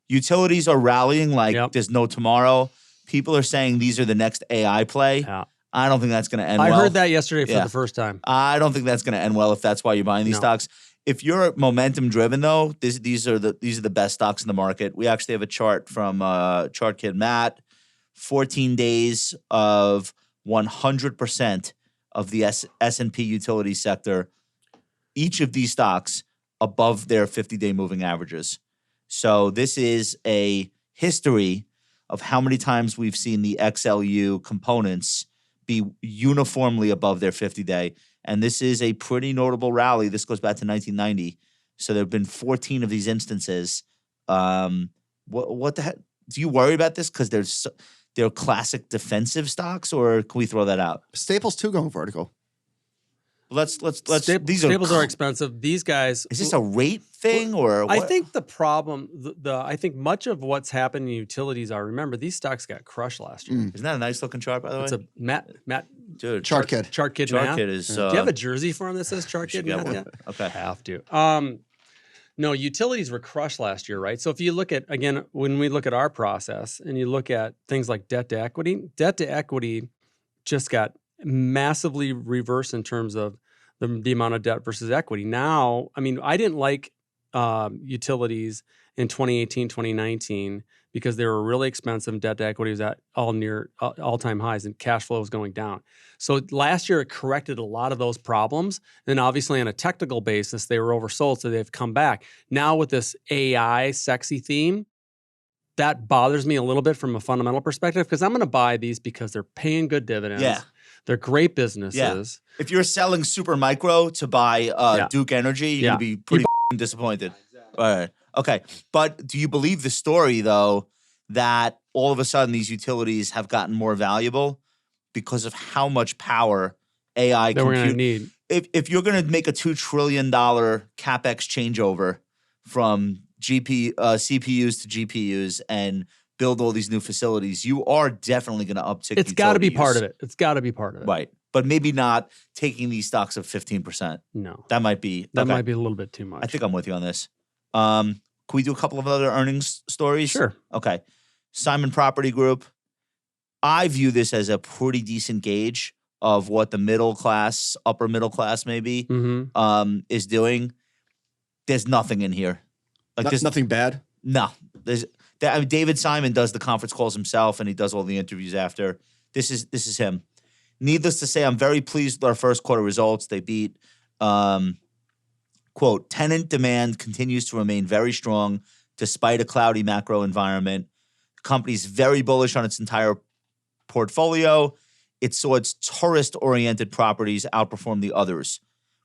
Speaker 2: Utilities are rallying like
Speaker 3: Yep.
Speaker 2: there's no tomorrow. People are saying these are the next AI play.
Speaker 3: Yeah.
Speaker 2: I don't think that's going to end
Speaker 3: I
Speaker 2: well.
Speaker 3: heard that yesterday for
Speaker 2: Yeah.
Speaker 3: the first time.
Speaker 2: I don't think that's going to end well if that's why you're buying these
Speaker 3: No.
Speaker 2: stocks. If you're momentum driven though, these are the best stocks in the market. We actually have a chart from Chart Kid Matt. 14 days of 100% of the S&P utility sector. Each of these stocks above their 50-day moving averages. So this is a history of how many times we've seen the XLU components be uniformly above their 50-day. And this is a pretty notable rally. This goes back to 1990. So there have been 14 of these instances. What the heck? Do you worry about this because they're classic defensive stocks, or can we throw that out?
Speaker 1: Staples 2 going vertical.
Speaker 2: Let's. These
Speaker 3: Staples
Speaker 2: are
Speaker 3: are expensive. These guys.
Speaker 2: Is this a rate thing or?
Speaker 3: I
Speaker 2: what?
Speaker 3: think the problem, I think much of what's happened in utilities are, remember, these stocks got crushed last year.
Speaker 2: Isn't that a nice looking chart, by the way?
Speaker 3: It's a Matt,
Speaker 2: Dude,
Speaker 1: Chart Kid.
Speaker 3: Chart Kid
Speaker 2: Chart
Speaker 3: Matt.
Speaker 2: Kid is.
Speaker 3: Do you have a jersey for him that says Chart
Speaker 2: should
Speaker 3: Kid
Speaker 2: get
Speaker 3: Matt
Speaker 2: one.
Speaker 3: yet?
Speaker 2: Okay.
Speaker 3: Have to. No, utilities were crushed last year, right? So if you look at, again, when we look at our process and you look at things like debt to equity just got massively reversed in terms of the amount of debt versus equity. Now, I mean, I didn't like utilities in 2018, 2019 because they were really expensive. Debt to equity was at all-time highs and cash flow was going down. So last year it corrected a lot of those problems. And obviously on a technical basis, they were oversold, so they've come back. Now with this AI sexy theme, that bothers me a little bit from a fundamental perspective because I'm going to buy these because they're paying good dividends.
Speaker 2: Yeah.
Speaker 3: They're great businesses.
Speaker 2: If you're selling super micro to buy Duke Energy, you're gonna be pretty disappointed. All right. Okay. But do you believe the story though that all of a sudden these utilities have gotten more valuable because of how much power AI
Speaker 3: That we're going to
Speaker 2: compute?
Speaker 3: need.
Speaker 2: If you're gonna make a $2 trillion capex changeover from CPUs to GPUs and build all these new facilities, you are definitely going to uptick.
Speaker 3: It's got to be
Speaker 2: utility
Speaker 3: part
Speaker 2: use.
Speaker 3: of it. It's got to be part of it.
Speaker 2: Right. But maybe not taking these stocks of 15%.
Speaker 3: No.
Speaker 2: That might be.
Speaker 3: That
Speaker 2: okay.
Speaker 3: might be a little bit too much.
Speaker 2: I think I'm with you on this. Can we do a couple of other earnings stories?
Speaker 3: Sure.
Speaker 2: Okay. Simon Property Group. I view this as a pretty decent gauge of what the middle class, upper middle class maybe, is doing. There's nothing in here. Like there's
Speaker 1: Nothing bad.
Speaker 2: No. I mean, David Simon does the conference calls himself, and he does all the interviews after. This is him. Needless to say, I'm very pleased with our first quarter results. They beat, quote, tenant demand continues to remain very strong despite a cloudy macro environment. The company's very bullish on its entire portfolio. It saw its tourist-oriented properties outperform the others.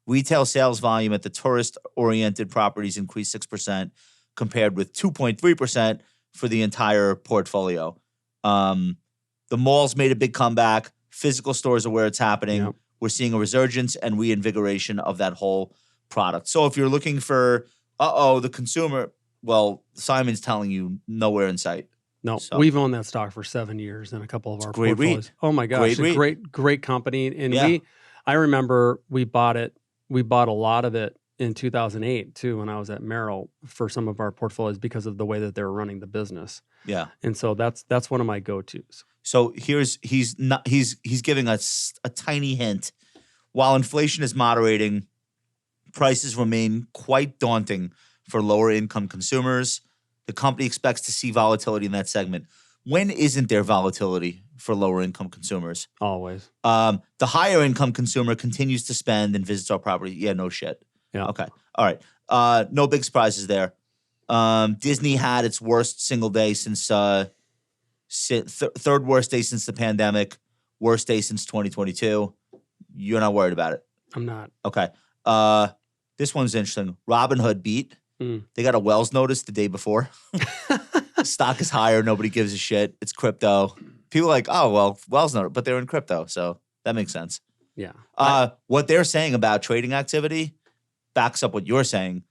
Speaker 2: Retail sales volume at the tourist-oriented properties increased 6%, compared with 2.3% for the entire portfolio. The malls made a big comeback. Physical stores are where it's happening.
Speaker 3: Yep.
Speaker 2: We're seeing a resurgence and reinvigoration of that whole product. So if you're looking for, the consumer, well, Simon's telling you nowhere in sight.
Speaker 3: No,
Speaker 2: So-
Speaker 3: we've owned that stock for 7 years in a couple of our
Speaker 2: great
Speaker 3: portfolios.
Speaker 2: REIT.
Speaker 3: Oh my gosh,
Speaker 2: Great
Speaker 3: great company. And
Speaker 2: Yeah.
Speaker 3: I remember we bought it. We bought a lot of it in 2008 too, when I was at Merrill for some of our portfolios because of the way that they were running the business.
Speaker 2: Yeah.
Speaker 3: And so that's one of my go-tos.
Speaker 2: So he's giving us a tiny hint. While inflation is moderating, prices remain quite daunting for lower income consumers. The company expects to see volatility in that segment. When isn't there volatility for lower income consumers?
Speaker 3: Always.
Speaker 2: The higher income consumer continues to spend and visits our property. Yeah, no shit.
Speaker 3: Yeah.
Speaker 2: Okay. All right. No big surprises there. Disney had its worst single day since third worst day since the pandemic, worst day since 2022. You're not worried about it.
Speaker 3: I'm not.
Speaker 2: Okay. This one's interesting. Robinhood beat.
Speaker 3: Mm.
Speaker 2: They got a Wells notice the day before. Stock is higher. Nobody gives a shit. It's crypto. People are like, oh, well, Wells notice, but they're in crypto. So that makes sense.
Speaker 3: Yeah.
Speaker 2: What they're saying about trading activity backs up what you're saying.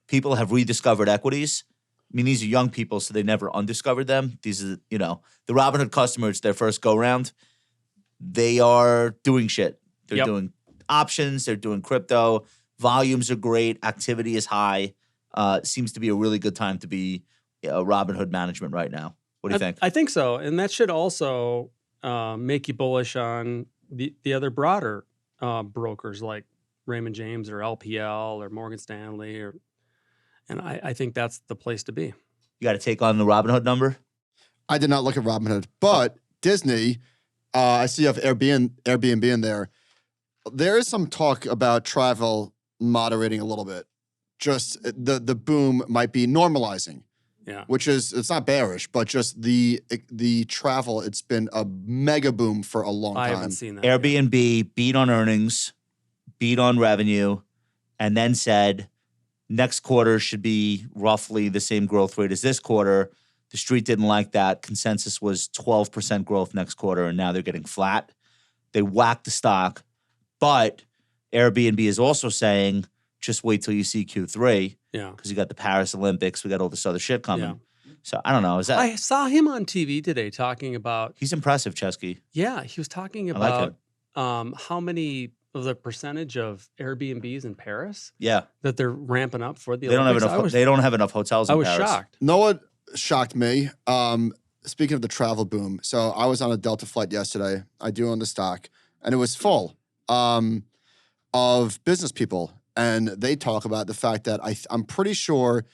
Speaker 2: People have rediscovered equities. I mean, these are young people, so they never undiscovered them. These are, the Robinhood customers, their first go round. They are doing shit. They're doing options. They're doing crypto. Volumes are great. Activity is high. Seems to be a really good time to be Robinhood management right now. What do you think?
Speaker 3: I think so. And that should also make you bullish on the other broader brokers like Raymond James or LPL or Morgan Stanley. And I think that's the place to be.
Speaker 2: You got to take on the Robinhood number?
Speaker 1: I did not look at Robinhood, but Disney, I see you have Airbnb in there. There is some talk about travel moderating a little bit. Just the boom might be normalizing.
Speaker 3: Yeah.
Speaker 1: Which is, it's not bearish, but just the travel, it's been a mega boom for a long time.
Speaker 3: I haven't seen that.
Speaker 2: Airbnb beat on earnings, beat on revenue, and then said next quarter should be roughly the same growth rate as this quarter. The street didn't like that. Consensus was 12% growth next quarter, and now they're getting flat. They whacked the stock. But Airbnb is also saying, just wait till you see Q3.
Speaker 3: Yeah.
Speaker 2: Because you got the Paris Olympics. We got all this other shit coming.
Speaker 3: Yeah.
Speaker 2: So I don't know. Is that
Speaker 3: I saw him on TV today talking about.
Speaker 2: He's impressive, Chesky.
Speaker 3: Yeah, he was talking
Speaker 2: I like
Speaker 3: about how many of the percentage of Airbnbs in Paris
Speaker 2: Yeah.
Speaker 3: that they're ramping up for the
Speaker 2: They don't have
Speaker 3: Olympics.
Speaker 2: enough. They don't have enough hotels in
Speaker 3: I was
Speaker 2: Paris.
Speaker 3: shocked.
Speaker 1: Know what shocked me? Speaking of the travel boom, so I was on a Delta flight yesterday. I do own the stock, and it was full of business people. And they talk about the fact that I'm pretty sure,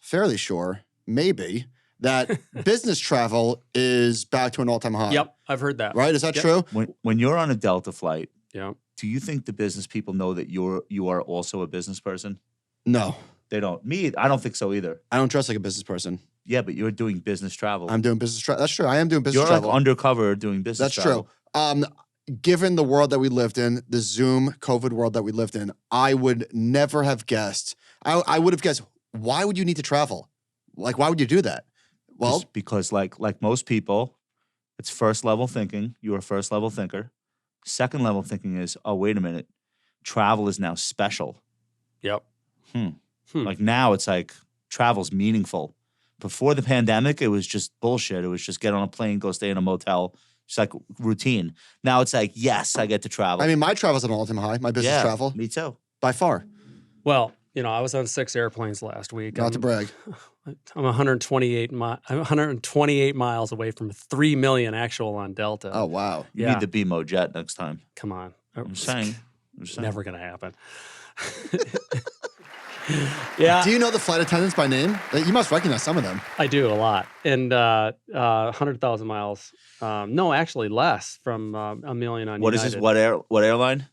Speaker 1: fairly sure, maybe, that business travel is back to an all-time high.
Speaker 3: Yep, I've heard that.
Speaker 1: Right? Is that
Speaker 3: Yep.
Speaker 1: true?
Speaker 2: When you're on a Delta flight,
Speaker 3: Yeah.
Speaker 2: do you think the business people know that you are also a business person?
Speaker 1: No.
Speaker 2: They don't. I don't think so either.
Speaker 1: I don't dress like a business person.
Speaker 2: Yeah, but you're doing business travel.
Speaker 1: I'm doing business travel. That's true. I am doing business
Speaker 2: You're
Speaker 1: travel.
Speaker 2: like undercover doing business
Speaker 1: That's
Speaker 2: travel.
Speaker 1: true. Given the world that we lived in, the Zoom COVID world that we lived in, I would never have guessed. I would have guessed, why would you need to travel? Like, why would you do that? Well,
Speaker 2: Just because like most people, it's first level thinking. You're a first level thinker. Second level thinking is, oh, wait a minute. Travel is now special.
Speaker 3: Yep.
Speaker 2: Like now it's like travel's meaningful. Before the pandemic, it was just bullshit. It was just get on a plane, go stay in a motel. It's like routine. Now it's like, yes, I get to travel.
Speaker 1: I mean, my travel's at an all-time high. My business travel,
Speaker 2: Me too.
Speaker 1: by far.
Speaker 3: Well, I was on 6 airplanes last week.
Speaker 1: Not to brag.
Speaker 3: I'm 128 miles away from 3 million actual on Delta.
Speaker 1: Oh, wow.
Speaker 2: You
Speaker 3: Yeah.
Speaker 2: need the BMO jet next time.
Speaker 3: Come on.
Speaker 2: I'm saying.
Speaker 3: Never going to happen. Yeah.
Speaker 1: Do you know the flight attendants by name? You must recognize some of them.
Speaker 3: I do a lot. And 100,000 miles. No, actually less from a million on
Speaker 2: What
Speaker 3: United.
Speaker 2: is this? What airline?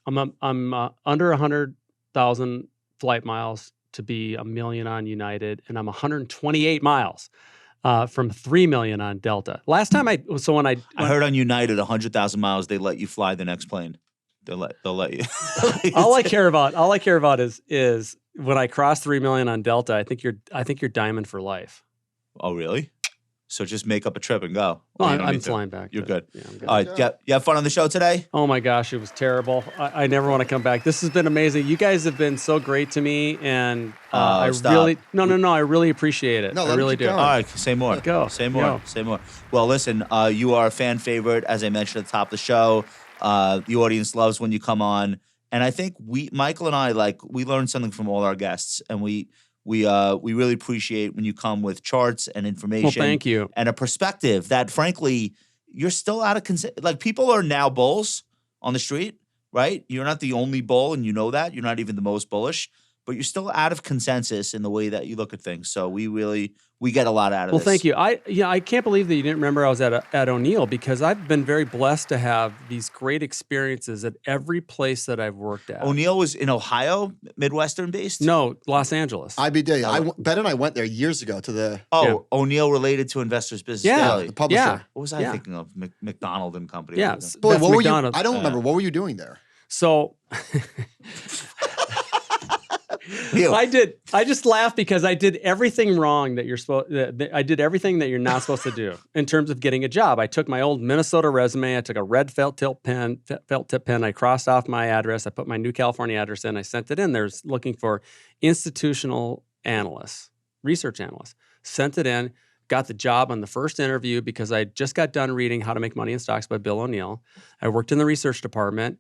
Speaker 3: I'm under 100,000 flight miles to be a million on United, and I'm 128 miles from 3 million on Delta. Last time I
Speaker 2: heard on United 100,000 miles they let you fly the next plane. They'll let you.
Speaker 3: all I care about is when I cross 3 million on Delta. I think you're diamond for life.
Speaker 2: Oh really? So just make up a trip and go.
Speaker 3: Well,
Speaker 2: You don't
Speaker 3: I'm
Speaker 2: need to.
Speaker 3: flying back.
Speaker 2: You're good.
Speaker 3: Yeah, I'm good.
Speaker 2: All right. You have fun on the show today?
Speaker 3: Oh my gosh, it was terrible. I never want to come back. This has been amazing. You guys have been so great to me, and I
Speaker 2: stop.
Speaker 3: really I really appreciate it.
Speaker 1: No,
Speaker 3: I
Speaker 1: let me
Speaker 3: really
Speaker 1: keep
Speaker 3: do.
Speaker 1: going.
Speaker 2: All right. Say more.
Speaker 3: Go.
Speaker 2: Say more.
Speaker 3: Go.
Speaker 2: Say more. Well, listen, you are a fan favorite, as I mentioned at the top of the show. The audience loves when you come on. And I think Michael and I, we learn something from all our guests, and we really appreciate when you come with charts and information.
Speaker 3: Well, thank you.
Speaker 2: And a perspective that, frankly, you're still out of people are now bulls on the street, right? You're not the only bull, and you know that. You're not even the most bullish, but you're still out of consensus in the way that you look at things. So we get a lot out of
Speaker 3: Well,
Speaker 2: this.
Speaker 3: thank you. I can't believe that you didn't remember I was at O'Neill, because I've been very blessed to have these great experiences at every place that I've worked at.
Speaker 2: O'Neill was in Ohio, Midwestern based?
Speaker 3: No, Los Angeles.
Speaker 1: IBD. Ben and I went there years ago to the
Speaker 2: O'Neill related to Investors Business
Speaker 3: Yeah.
Speaker 2: Daily.
Speaker 1: the publisher.
Speaker 3: Yeah.
Speaker 2: What was I thinking of? McDonald and Company.
Speaker 3: Yeah,
Speaker 1: Boy,
Speaker 3: that's
Speaker 1: what were you?
Speaker 3: McDonald's.
Speaker 1: I don't remember. What were you doing there?
Speaker 3: So
Speaker 2: Ew.
Speaker 3: I just laugh because I did everything wrong that you're supposed. I did everything that you're not supposed to do in terms of getting a job. I took my old Minnesota resume. I took a red felt tip pen. I crossed off my address. I put my new California address in. I sent it in. There's looking for institutional analysts, research analysts. Sent it in. Got the job on the first interview because I just got done reading How to Make Money in Stocks by Bill O'Neill. I worked in the research department.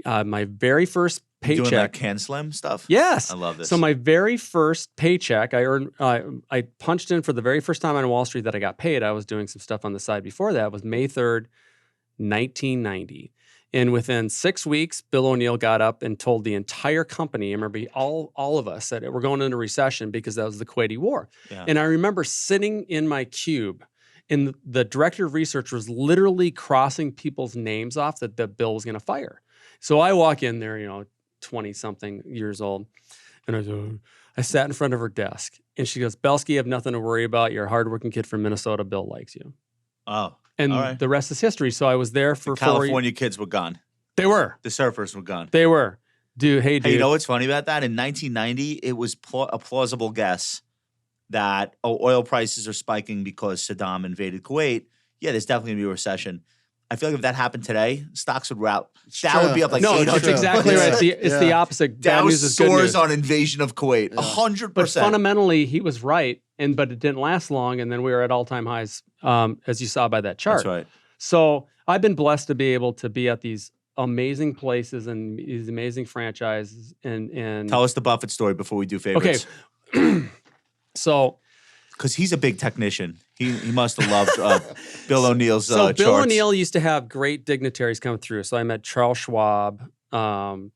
Speaker 3: My very first paycheck.
Speaker 2: Doing like Can Slim stuff?
Speaker 3: Yes.
Speaker 2: I love this.
Speaker 3: So my very first paycheck, I earned. I punched in for the very first time on Wall Street that I got paid. I was doing some stuff on the side before that. It was May 3rd, 1990. And within 6 weeks, Bill O'Neill got up and told the entire company, I remember all of us, that we're going into recession because that was the Kuwaiti War.
Speaker 2: Yeah.
Speaker 3: And I remember sitting in my cube, and the director of research was literally crossing people's names off that Bill was going to fire. So I walk in there, 20-something years old, and I sat in front of her desk, and she goes, "Belski, you have nothing to worry about. You're a hardworking kid from Minnesota. Bill likes you."
Speaker 2: Oh.
Speaker 3: And
Speaker 2: all right.
Speaker 3: the rest is history. So I was there for
Speaker 2: The California kids were gone.
Speaker 3: They were.
Speaker 2: The surfers were gone.
Speaker 3: They were. Dude, hey, dude.
Speaker 2: Hey, you know what's funny about that? In 1990, it was a plausible guess that oil prices are spiking because Saddam invaded Kuwait. Yeah, there's definitely going to be a recession. I feel like if that happened today, stocks would rout. That would be up like
Speaker 3: no,
Speaker 2: 800.
Speaker 3: it's exactly right. It's the opposite. Bad
Speaker 2: Dow
Speaker 3: news is good
Speaker 2: soars
Speaker 3: news.
Speaker 2: on invasion of Kuwait. 100%.
Speaker 3: But fundamentally, he was right, but it didn't last long, and then we were at all-time highs, as you saw by that chart.
Speaker 2: That's right.
Speaker 3: So I've been blessed to be able to be at these amazing places and these amazing franchises. And
Speaker 2: Tell us the Buffett story before we do favorites.
Speaker 3: Okay. So
Speaker 2: because he's a big technician. He must have loved Bill O'Neill's
Speaker 3: So Bill
Speaker 2: charts.
Speaker 3: O'Neill used to have great dignitaries come through. So I met Charles Schwab, Warren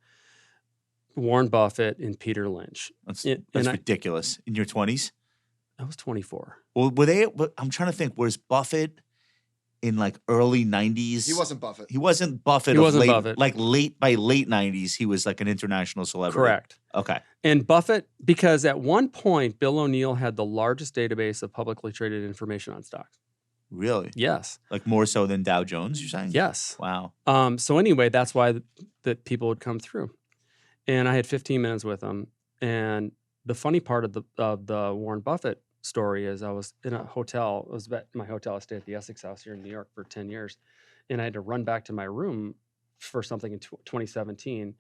Speaker 3: Buffett, and Peter Lynch.
Speaker 2: That's
Speaker 3: And
Speaker 2: ridiculous. In your 20s?
Speaker 3: I was 24.
Speaker 2: Well, were they? I'm trying to think. Was Buffett in like early 90s?
Speaker 1: He wasn't Buffett.
Speaker 2: He wasn't Buffett.
Speaker 3: He wasn't
Speaker 2: late,
Speaker 3: Buffett.
Speaker 2: Like by late 90s, he was like an international celebrity.
Speaker 3: Correct.
Speaker 2: Okay.
Speaker 3: And Buffett, because at one point, Bill O'Neill had the largest database of publicly traded information on stocks.
Speaker 2: Really?
Speaker 3: Yes.
Speaker 2: Like more so than Dow Jones, you're saying?
Speaker 3: Yes.
Speaker 2: Wow.
Speaker 3: So anyway, that's why that people would come through. And I had 15 minutes with him. And the funny part of the Warren Buffett story is I was in a hotel. It was at my hotel. I stayed at the Essex House here in New York for 10 years. And I had to run back to my room for something in 2017.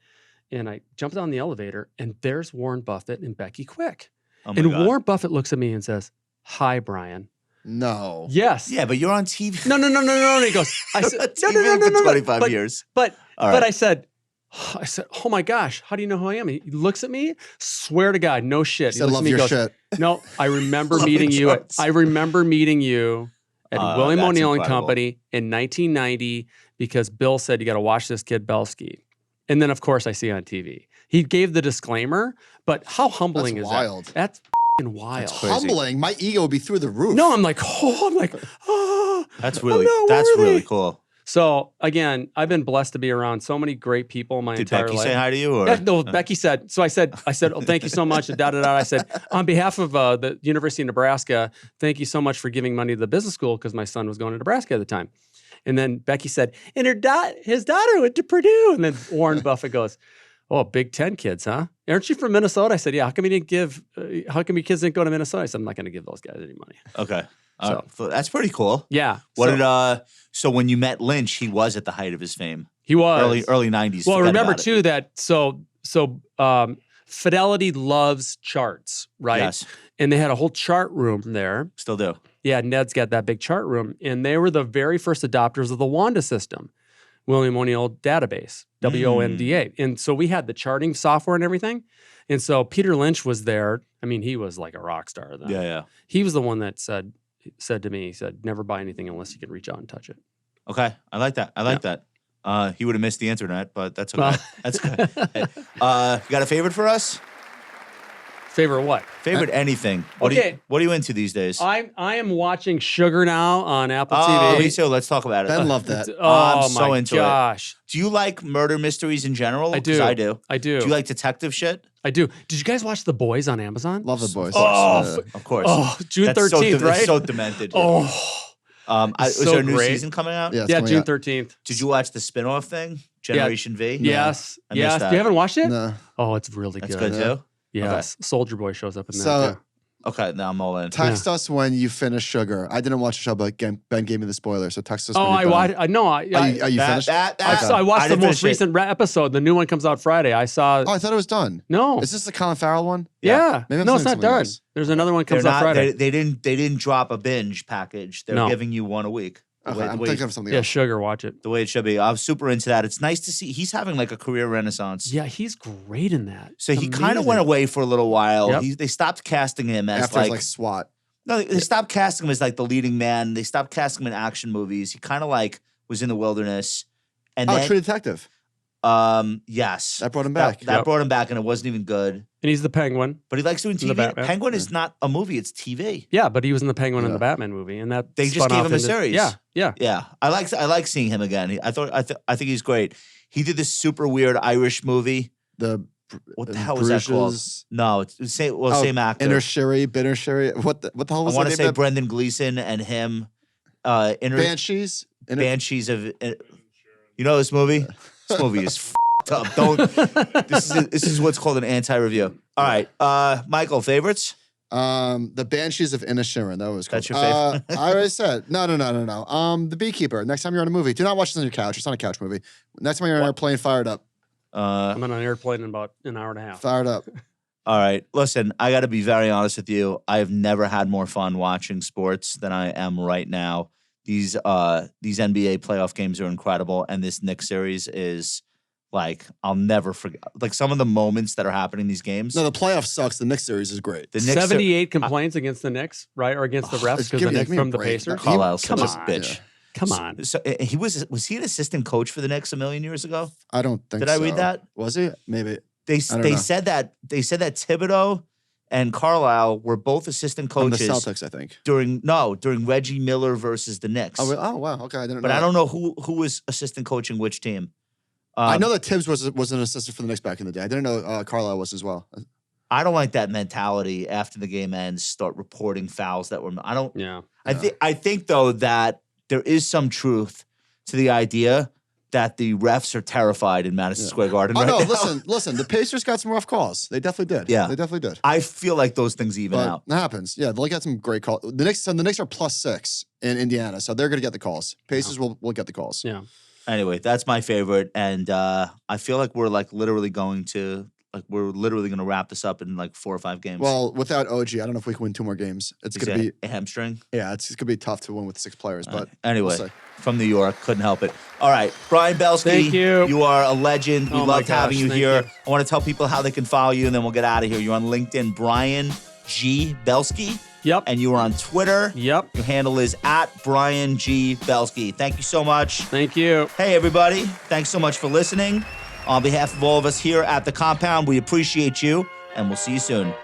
Speaker 3: And I jumped on the elevator, and there's Warren Buffett and Becky Quick.
Speaker 2: Oh my
Speaker 3: And
Speaker 2: God.
Speaker 3: Warren Buffett looks at me and says, "Hi, Brian."
Speaker 1: No.
Speaker 3: Yes.
Speaker 2: Yeah, but you're on TV.
Speaker 3: No. And he goes, I said, no.
Speaker 2: For 25
Speaker 3: But-
Speaker 2: years.
Speaker 3: But
Speaker 2: All right.
Speaker 3: but I said, "Oh my gosh, how do you know who I am?" He looks at me. Swear to God, no shit.
Speaker 1: He
Speaker 3: He
Speaker 1: said,
Speaker 3: looks at
Speaker 1: love
Speaker 3: me,
Speaker 1: your
Speaker 3: goes,
Speaker 1: shit.
Speaker 3: "No, I remember
Speaker 2: Love
Speaker 3: meeting
Speaker 2: your
Speaker 3: you.
Speaker 2: charts.
Speaker 3: I remember meeting you at William
Speaker 2: that's
Speaker 3: O'Neill and
Speaker 2: incredible.
Speaker 3: Company in 1990 because Bill said you got to watch this kid Belski." And then, of course, I see it on TV. He gave the disclaimer, but how humbling
Speaker 1: That's
Speaker 3: is
Speaker 1: wild.
Speaker 3: that? That's f***ing wild.
Speaker 2: That's crazy.
Speaker 1: Humbling. My ego would be through the roof.
Speaker 3: No, I'm like, oh.
Speaker 2: That's
Speaker 3: I'm
Speaker 2: really
Speaker 3: not worthy.
Speaker 2: really cool.
Speaker 3: So again, I've been blessed to be around so many great people my
Speaker 2: Did
Speaker 3: entire
Speaker 2: Becky
Speaker 3: life.
Speaker 2: say hi to you? Or?
Speaker 3: Yeah, no, Becky said. So I said, "Oh, thank you so much." And I said, on behalf of the University of Nebraska, thank you so much for giving money to the business school because my son was going to Nebraska at the time. And then Becky said, and his daughter went to Purdue. And then Warren Buffett goes, "Oh, Big Ten kids, huh? Aren't you from Minnesota?" I said, "Yeah." How come your kids didn't go to Minnesota? I said, "I'm not going to give those guys any money."
Speaker 2: Okay.
Speaker 3: So-
Speaker 2: So that's pretty cool.
Speaker 3: Yeah.
Speaker 2: What
Speaker 3: so
Speaker 2: did so when you met Lynch, he was at the height of his fame.
Speaker 3: he was
Speaker 2: Early 90s.
Speaker 3: Well,
Speaker 2: Forget
Speaker 3: remember
Speaker 2: about it.
Speaker 3: too that Fidelity loves charts, right?
Speaker 2: Yes,
Speaker 3: And they had a whole chart room there.
Speaker 2: still do.
Speaker 3: Yeah, Ned's got that big chart room, and they were the very first adopters of the Wanda system, William O'Neill database, WONDA. And so we had the charting software and everything. And so Peter Lynch was there. I mean, he was like a rock star then.
Speaker 2: Yeah.
Speaker 3: He was the one that said to me, he said, "Never buy anything unless you can reach out and touch it."
Speaker 2: Okay, I like that. I like that. He would have missed the internet, but that's okay.
Speaker 3: Well-
Speaker 2: That's good. You got a favorite for us?
Speaker 3: Favorite what?
Speaker 2: Favorite anything?
Speaker 3: Okay.
Speaker 2: What are you into these days?
Speaker 3: I am watching Sugar now on Apple
Speaker 2: Oh,
Speaker 3: TV.
Speaker 2: me too. Let's talk about it.
Speaker 1: Ben loved that.
Speaker 3: Oh
Speaker 2: I'm so
Speaker 3: my
Speaker 2: into it.
Speaker 3: gosh.
Speaker 2: Do you like murder mysteries in general?
Speaker 3: I
Speaker 2: 'Cause
Speaker 3: do.
Speaker 2: I do.
Speaker 3: I do.
Speaker 2: Do you like detective shit?
Speaker 3: I do. Did you guys watch The Boys on Amazon?
Speaker 1: Love the boys.
Speaker 3: Oh,
Speaker 2: Of course.
Speaker 3: Oh, June
Speaker 2: That's
Speaker 3: 13th, right?
Speaker 2: It's so demented.
Speaker 3: Oh,
Speaker 2: Is
Speaker 3: so
Speaker 2: there a new
Speaker 3: great.
Speaker 2: season coming out?
Speaker 1: Yeah, it's
Speaker 3: yeah,
Speaker 1: coming
Speaker 3: June
Speaker 1: out.
Speaker 3: 13th.
Speaker 2: Did you watch the spin-off thing, Generation V?
Speaker 3: Yes.
Speaker 2: I missed
Speaker 3: Yes.
Speaker 2: that.
Speaker 3: You haven't watched it?
Speaker 1: No.
Speaker 3: Oh, it's really
Speaker 2: That's
Speaker 3: good.
Speaker 2: good too?
Speaker 3: Yes. Soldier Boy shows up in that
Speaker 1: So-
Speaker 3: too.
Speaker 2: Okay, now I'm all in.
Speaker 1: Text us when you finish Sugar. I didn't watch the show, but Ben gave me the spoiler, so text us.
Speaker 3: Oh,
Speaker 1: when
Speaker 3: I
Speaker 1: you're
Speaker 3: watched.
Speaker 1: done.
Speaker 3: I know.
Speaker 1: Are you finished?
Speaker 3: I watched the
Speaker 2: didn't
Speaker 3: most
Speaker 2: finish it.
Speaker 3: recent episode. The new one comes out Friday. I saw.
Speaker 1: Oh, I thought it was done.
Speaker 3: No.
Speaker 1: Is this the Colin Farrell one?
Speaker 3: Yeah.
Speaker 1: Maybe I'm
Speaker 3: No, it's
Speaker 1: thinking
Speaker 3: not
Speaker 1: something
Speaker 3: done.
Speaker 1: else.
Speaker 3: There's another one comes
Speaker 2: They're
Speaker 3: out
Speaker 2: not,
Speaker 3: Friday.
Speaker 2: they didn't drop a binge package. They're
Speaker 3: No.
Speaker 2: giving you one a week. The
Speaker 1: Okay,
Speaker 2: way-
Speaker 1: I'm
Speaker 2: the way-
Speaker 1: thinking of something
Speaker 3: Yeah,
Speaker 1: else.
Speaker 3: Sugar, watch it.
Speaker 2: the way it should be. I'm super into that. It's nice to see he's having like a career renaissance.
Speaker 3: Yeah, he's great in that.
Speaker 2: So
Speaker 3: It's
Speaker 2: he kind of
Speaker 3: amazing.
Speaker 2: went away for a little while.
Speaker 3: Yep.
Speaker 2: They stopped casting him as
Speaker 1: After it's like SWAT.
Speaker 2: no, they stopped casting him as like the leading man. They stopped casting him in action movies. He kind of like was in the wilderness. And
Speaker 1: Oh,
Speaker 2: then,
Speaker 1: True Detective.
Speaker 2: yes,
Speaker 1: That brought him back.
Speaker 2: That brought him back, and it wasn't even good.
Speaker 3: And he's the Penguin.
Speaker 2: But he likes doing
Speaker 3: In the
Speaker 2: TV.
Speaker 3: Batman.
Speaker 2: Penguin is not a movie; it's TV.
Speaker 3: Yeah, but he was in the Penguin in
Speaker 1: Yeah.
Speaker 3: the Batman movie, and that
Speaker 2: They just
Speaker 3: spun
Speaker 2: gave
Speaker 3: off
Speaker 2: him a
Speaker 3: into-
Speaker 2: series.
Speaker 3: Yeah, yeah.
Speaker 2: Yeah, I like seeing him again. I think he's great. He did this super weird Irish movie.
Speaker 1: The
Speaker 2: What the hell was that called?
Speaker 1: Bruges-
Speaker 2: No, it's same. Well,
Speaker 1: Oh,
Speaker 2: same actor.
Speaker 1: Inner Sherry, Bitter Sherry. What the hell
Speaker 2: I
Speaker 1: was
Speaker 2: want to
Speaker 1: the
Speaker 2: say
Speaker 1: name of that?
Speaker 2: Brendan Gleeson and him.
Speaker 1: Banshees.
Speaker 2: Banshees of. You know this movie? This movie is f***ed up. Don't. This is what's called an anti-review. All right, Michael, favorites?
Speaker 1: The Banshees of Inisherin. That was cool.
Speaker 2: That's your favorite?
Speaker 1: I already said. No. The Beekeeper. Next time you're on a movie, do not watch this on your couch. It's not a couch movie. Next time you're on an airplane, fire it up.
Speaker 3: I'm on an airplane in about an hour and a half.
Speaker 1: Fire it up.
Speaker 2: All right, listen. I got to be very honest with you. I have never had more fun watching sports than I am right now. These NBA playoff games are incredible, and this Knicks series is like I'll never forget. Like some of the moments that are happening in these games.
Speaker 1: No, the playoff sucks. The Knicks series is great.
Speaker 2: The Knicks are-
Speaker 3: 78 complaints against the Knicks, right? Or against the refs because
Speaker 1: give
Speaker 3: the
Speaker 1: me-
Speaker 3: Knicks
Speaker 1: give me a
Speaker 3: from the
Speaker 1: break.
Speaker 3: Pacers.
Speaker 2: Carlisle's
Speaker 3: Come
Speaker 2: such a
Speaker 3: on.
Speaker 2: bitch.
Speaker 3: Come on.
Speaker 2: So he was he an assistant coach for the Knicks a million years ago?
Speaker 1: I don't think.
Speaker 2: Did I read
Speaker 1: so.
Speaker 2: that?
Speaker 1: Was he? Maybe.
Speaker 2: They
Speaker 1: don't know.
Speaker 2: said that Thibodeau and Carlisle were both assistant
Speaker 1: From the
Speaker 2: coaches
Speaker 1: Celtics, I think.
Speaker 2: during Reggie Miller versus the Knicks.
Speaker 1: Oh wow. Okay, I didn't.
Speaker 2: But
Speaker 1: know
Speaker 2: I
Speaker 1: that.
Speaker 2: don't know who was assistant coaching which team.
Speaker 1: I know that Tibbs was an assistant for the Knicks back in the day. I didn't know Carlisle was as well.
Speaker 2: I don't like that mentality. After the game ends, start reporting fouls that were. I don't.
Speaker 3: Yeah.
Speaker 2: I think though that there is some truth to the idea that the refs are terrified in Madison Square Garden.
Speaker 1: Oh
Speaker 2: right
Speaker 1: no!
Speaker 2: now.
Speaker 1: Listen. The Pacers got some rough calls. They definitely did.
Speaker 2: Yeah.
Speaker 1: they definitely did.
Speaker 2: I feel like those things even
Speaker 1: But
Speaker 2: out.
Speaker 1: it happens. Yeah, they'll get some great calls. The Knicks are +6 in Indiana, so they're going to get the calls. Pacers will get the calls.
Speaker 3: Yeah.
Speaker 2: Anyway, that's my favorite, and I feel like we're literally going to wrap this up in like 4 or 5 games.
Speaker 1: Well, without OG, I don't know if we can win 2 more games. It's
Speaker 2: Is
Speaker 1: going to
Speaker 2: it
Speaker 1: be
Speaker 2: a hamstring.
Speaker 1: it's going to be tough to win with 6 players. But
Speaker 2: Anyway,
Speaker 1: we'll see.
Speaker 2: from New York, couldn't help it. All right, Brian Belski,
Speaker 3: Thank you.
Speaker 2: You are a legend. We
Speaker 3: Oh my
Speaker 2: loved having
Speaker 3: gosh,
Speaker 2: you
Speaker 3: thank
Speaker 2: here.
Speaker 3: you.
Speaker 2: I want to tell people how they can follow you, and then we'll get out of here. You're on LinkedIn, Brian G. Belski,
Speaker 3: Yep.
Speaker 2: and you are on Twitter.
Speaker 3: Yep.
Speaker 2: Your handle is @Brian G. Belski. Thank you so much.
Speaker 3: Thank you.
Speaker 2: Hey, everybody. Thanks so much for listening. On behalf of all of us here at the compound, we appreciate you, and we'll see you soon.